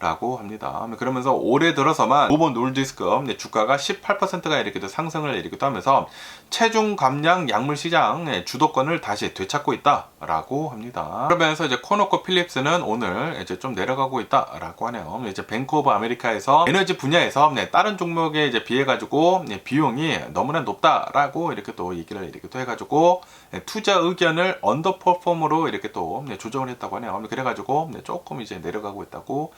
라고 합니다. 그러면서 올해 들어서만 노보 놀디스크 주가가 18%가 이렇게 또 상승을 이렇게 또 하면서 체중 감량 약물 시장 주도권을 다시 되찾고 있다라고 합니다. 그러면서 이제 코노코 필립스는 오늘 이제 좀 내려가고 있다라고 하네요. 이제 뱅크 오브 아메리카에서 에너지 분야에서 다른 종목에 이제 비해 가지고 비용이 너무나 높다라고 이렇게 또 얘기를 이렇게 또 해가지고 투자 의견을 언더퍼폼으로 이렇게 또 조정을 했다고 하네요. 그래가지고 조금 이제 내려가고 있다고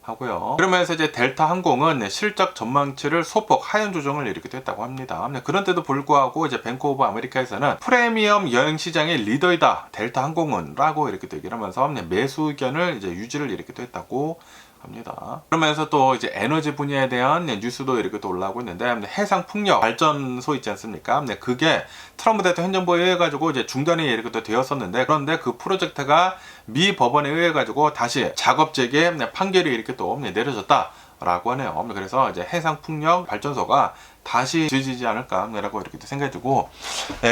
하고요. 그러면서 이제 델타 항공은 실적 전망치를 소폭 하향 조정을 이렇게 했다고 합니다. 그런데도 불구하고 이제 뱅크 오브 아메리카에서는 프리미엄 여행 시장의 리더이다 델타 항공은 라고 이렇게 또 얘기를 하면서 매수 의견을 이제 유지를 이렇게 또 했다고 합니다. 그러면서 또 이제 에너지 분야에 대한 뉴스도 이렇게 또 올라오고 있는데 해상 풍력 발전소 있지 않습니까? 그게 트럼프 대통령 행정부에 의해 가지고 이제 중단이 이렇게 또 되었었는데 그런데 그 프로젝트가 미 법원에 의해 가지고 다시 작업 재개 판결이 이렇게 또 내려졌다라고 하네요. 그래서 이제 해상 풍력 발전소가 다시 지어지지 않을까라고 이렇게 생각이 들고,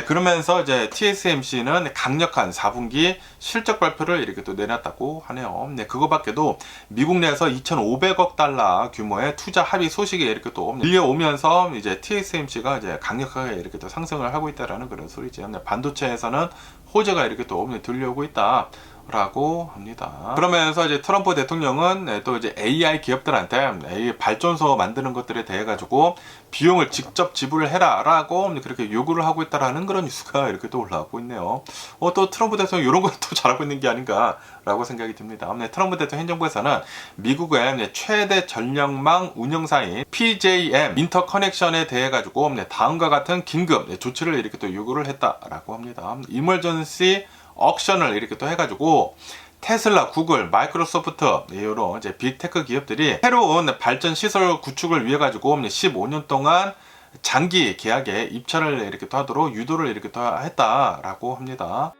그러면서 이제 TSMC는 강력한 4분기 실적 발표를 이렇게 또 내놨다고 하네요. 그거밖에도 미국 내에서 2,500억 달러 규모의 투자 합의 소식이 이렇게 또 밀려오면서 이제 TSMC가 이제 강력하게 이렇게 또 상승을 하고 있다라는 그런 소리죠. 반도체에서는 호재가 이렇게 또 들려오고 있다. 라고 합니다. 그러면서 이제 트럼프 대통령은 또 이제 AI 기업들한테 AI 발전소 만드는 것들에 대해 가지고 비용을 직접 지불을 해라 라고 그렇게 요구를 하고 있다라는 그런 뉴스가 이렇게 또 올라오고 있네요. 또 트럼프 대통령 이런 걸 또 잘하고 있는 게 아닌가 라고 생각이 듭니다. 트럼프 대통령 행정부에서는 미국의 최대 전력망 운영사인 PJM 인터커넥션에 대해 가지고 다음과 같은 긴급 조치를 이렇게 또 요구를 했다라고 합니다. 이멀전시 억션을 이렇게 또 해가지고 테슬라, 구글, 마이크로소프트 이런 이제 빅테크 기업들이 새로운 발전 시설 구축을 위해 가지고 15년 동안 장기 계약에 입찰을 이렇게 또 하도록 유도를 이렇게 또 했다라고 합니다.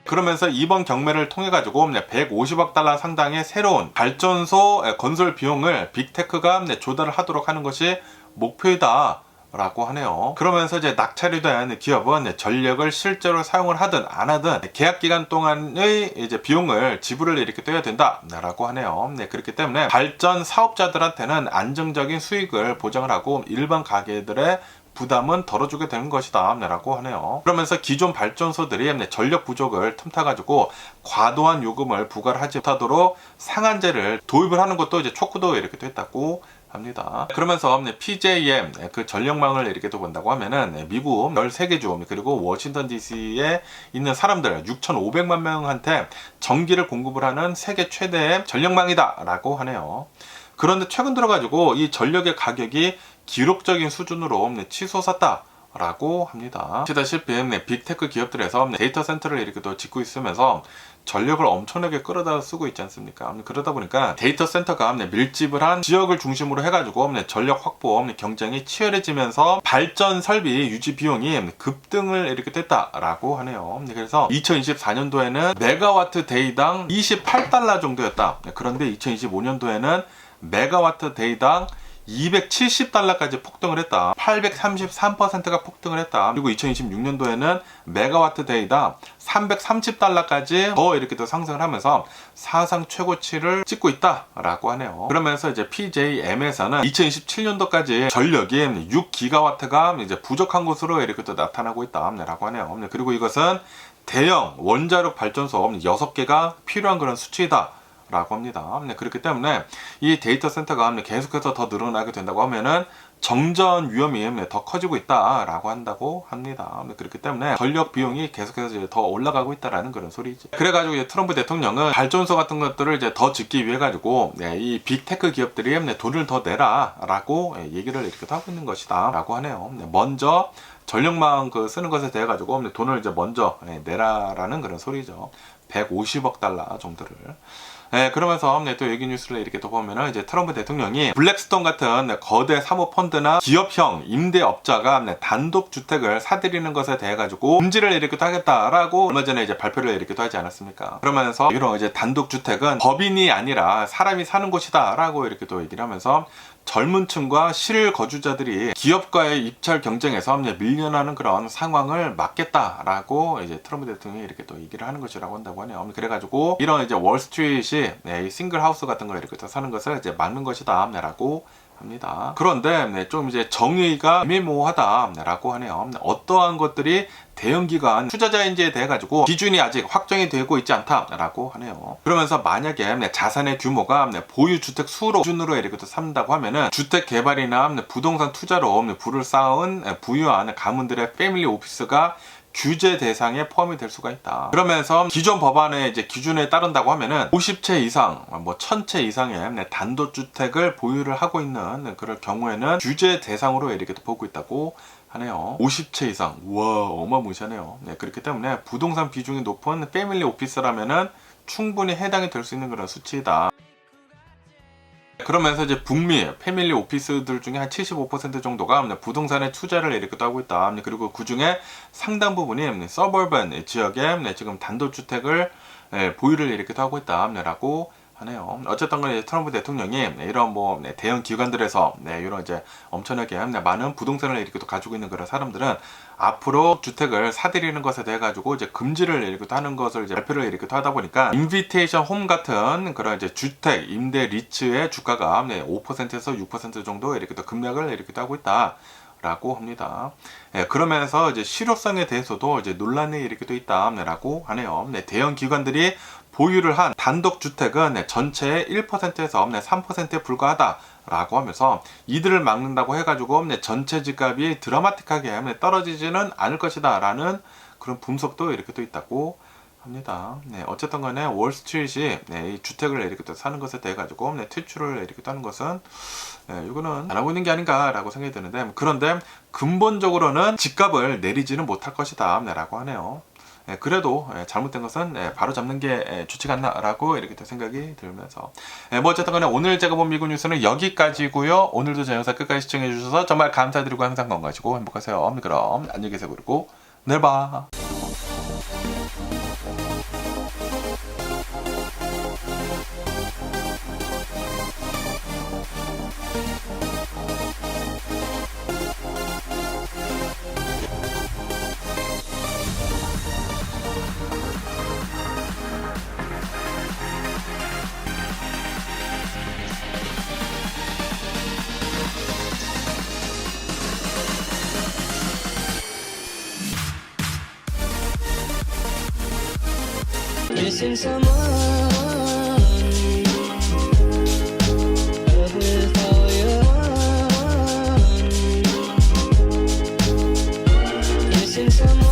그러면서 이번 경매를 통해 가지고 150억 달러 상당의 새로운 발전소 건설 비용을 빅테크가 조달을 하도록 하는 것이 목표이다. 라고 하네요. 그러면서 이제 낙찰이 된 기업은 전력을 실제로 사용을 하든 안 하든 계약 기간 동안의 이제 비용을 지불을 이렇게 떼야 된다라고 하네요. 그렇기 때문에 발전 사업자들한테는 안정적인 수익을 보장을 하고 일반 가게들의 부담은 덜어주게 되는 것이다 라고 하네요. 그러면서 기존 발전소들이 전력 부족을 틈타가지고 과도한 요금을 부과를 하지 못하도록 상한제를 도입을 하는 것도 이제 촉구도 이렇게 또 했다고 합니다. 그러면서 PJM 그 전력망을 이렇게 또 본다고 하면은 미국 13개 주 그리고 워싱턴 DC에 있는 사람들 6,500만 명한테 전기를 공급을 하는 세계 최대의 전력망이다 라고 하네요. 그런데 최근 들어가지고 이 전력의 가격이 기록적인 수준으로 치솟았다 라고 합니다. 아시다시피 빅테크 기업들에서 데이터 센터를 이렇게 또 짓고 있으면서 전력을 엄청나게 끌어다 쓰고 있지 않습니까? 그러다 보니까 데이터 센터가 밀집을 한 지역을 중심으로 해가지고 전력 확보 경쟁이 치열해지면서 발전 설비 유지 비용이 급등을 이렇게 됐다라고 하네요. 그래서 2024년도에는 메가와트 데이당 28달러 정도였다. 그런데 2025년도에는 메가와트 데이당 270달러까지 폭등을 했다. 833%가 폭등을 했다. 그리고 2026년도에는 메가와트 데이당 330달러까지 더 이렇게 또 상승을 하면서 사상 최고치를 찍고 있다라고 하네요. 그러면서 이제 PJM에서는 2027년도까지 전력이 6기가와트가 이제 부족한 것으로 이렇게 또 나타나고 있다라고 하네요. 그리고 이것은 대형 원자력 발전소 6개가 필요한 그런 수치이다. 라고 합니다. 그렇기 때문에 이 데이터 센터가 계속해서 더 늘어나게 된다고 하면은 정전 위험이 더 커지고 있다라고 한다고 합니다. 그렇기 때문에 전력 비용이 계속해서 더 올라가고 있다라는 그런 소리죠. 그래가지고 이제 트럼프 대통령은 발전소 같은 것들을 이제 더 짓기 위해 가지고 이 빅테크 기업들이 돈을 더 내라라고 얘기를 이렇게 하고 있는 것이다라고 하네요. 먼저 전력망 쓰는 것에 대해 가지고 돈을 이제 먼저 내라라는 그런 소리죠. 150억 달러 정도를. 그러면서 또 여기 뉴스를 이렇게 또 보면은 이제 트럼프 대통령이 블랙스톤 같은 거대 사모펀드나 기업형 임대업자가 단독 주택을 사들이는 것에 대해 가지고 금지를 이렇게 또 하겠다라고 얼마 전에 이제 발표를 이렇게 또 하지 않았습니까? 그러면서 이런 이제 단독 주택은 법인이 아니라 사람이 사는 곳이다라고 이렇게 또 얘기를 하면서 젊은 층과 실거주자들이 기업과의 입찰 경쟁에서 밀려나는 그런 상황을 막겠다라고 이제 트럼프 대통령이 이렇게 또 얘기를 하는 것이라고 한다고 하네요. 그래가지고 이런 이제 월스트리트이 이 싱글 하우스 같은 걸 이렇게 또 사는 것을 이제 막는 것이다라고 합니다. 그런데 좀 이제 정의가 애매모호하다라고 하네요. 어떠한 것들이 대형기관 투자자인지에 대해 가지고 기준이 아직 확정이 되고 있지 않다라고 하네요. 그러면서 만약에 자산의 규모가 보유 주택 수로 기준으로 이렇게 또 삼는다고 하면은 주택 개발이나 부동산 투자로 부를 쌓은 부유한 가문들의 패밀리 오피스가 규제 대상에 포함이 될 수가 있다. 그러면서 기존 법안의 이제 기준에 따른다고 하면은 50채 이상, 1000채 이상의 단독주택을 보유를 하고 있는 그럴 경우에는 규제 대상으로 이렇게 또 보고 있다고 하네요. 50채 이상. 우와, 어마무시하네요. 그렇기 때문에 부동산 비중이 높은 패밀리 오피스라면은 충분히 해당이 될 수 있는 그런 수치이다. 그러면서 이제 북미 패밀리 오피스들 중에 한 75% 정도가 부동산에 투자를 이렇게 하고 있다. 그리고 그 중에 상당 부분이 서버번 지역에 지금 단독주택을 보유를 이렇게 하고 있다라고 하네요. 어쨌든 간에 트럼프 대통령이 이런 대형 기관들에서 이런 이제 엄청나게 많은 부동산을 이렇게 또 가지고 있는 그런 사람들은 앞으로 주택을 사들이는 것에 대해 가지고 이제 금지를 이렇게 하는 것을 이제 발표를 이렇게 하다 보니까 인비테이션 홈 같은 그런 이제 주택 임대 리츠의 주가가 5%에서 6% 정도 이렇게 또 급락을 이렇게 하고 있다. 라고 합니다. 그러면서 이제 실효성에 대해서도 이제 논란이 이렇게 또 있다라고 하네요. 대형 기관들이 보유를 한 단독 주택은 전체의 1%에서 3%에 불과하다라고 하면서 이들을 막는다고 해가지고 전체 집값이 드라마틱하게 떨어지지는 않을 것이다라는 그런 분석도 이렇게 또 있다고 합니다. 어쨌든 간에 월스트리트이 이 주택을 이렇게 또 사는 것에 대해 가지고 퇴출을 이렇게 하는 것은 이거는 안 하고 있는 게 아닌가라고 생각이 드는데, 그런데 근본적으로는 집값을 내리지는 못할 것이다 라고 하네요. 그래도 잘못된 것은 바로 잡는 게 좋지 않나라고 이렇게 또 생각이 들면서 어쨌든 간에 오늘 제가 본 미국 뉴스는 여기까지고요. 오늘도 제 영상 끝까지 시청해 주셔서 정말 감사드리고 항상 건강하시고 행복하세요. 그럼 안녕히 계세요. 그리고 내일 봐. Missing someone with all your missing someone.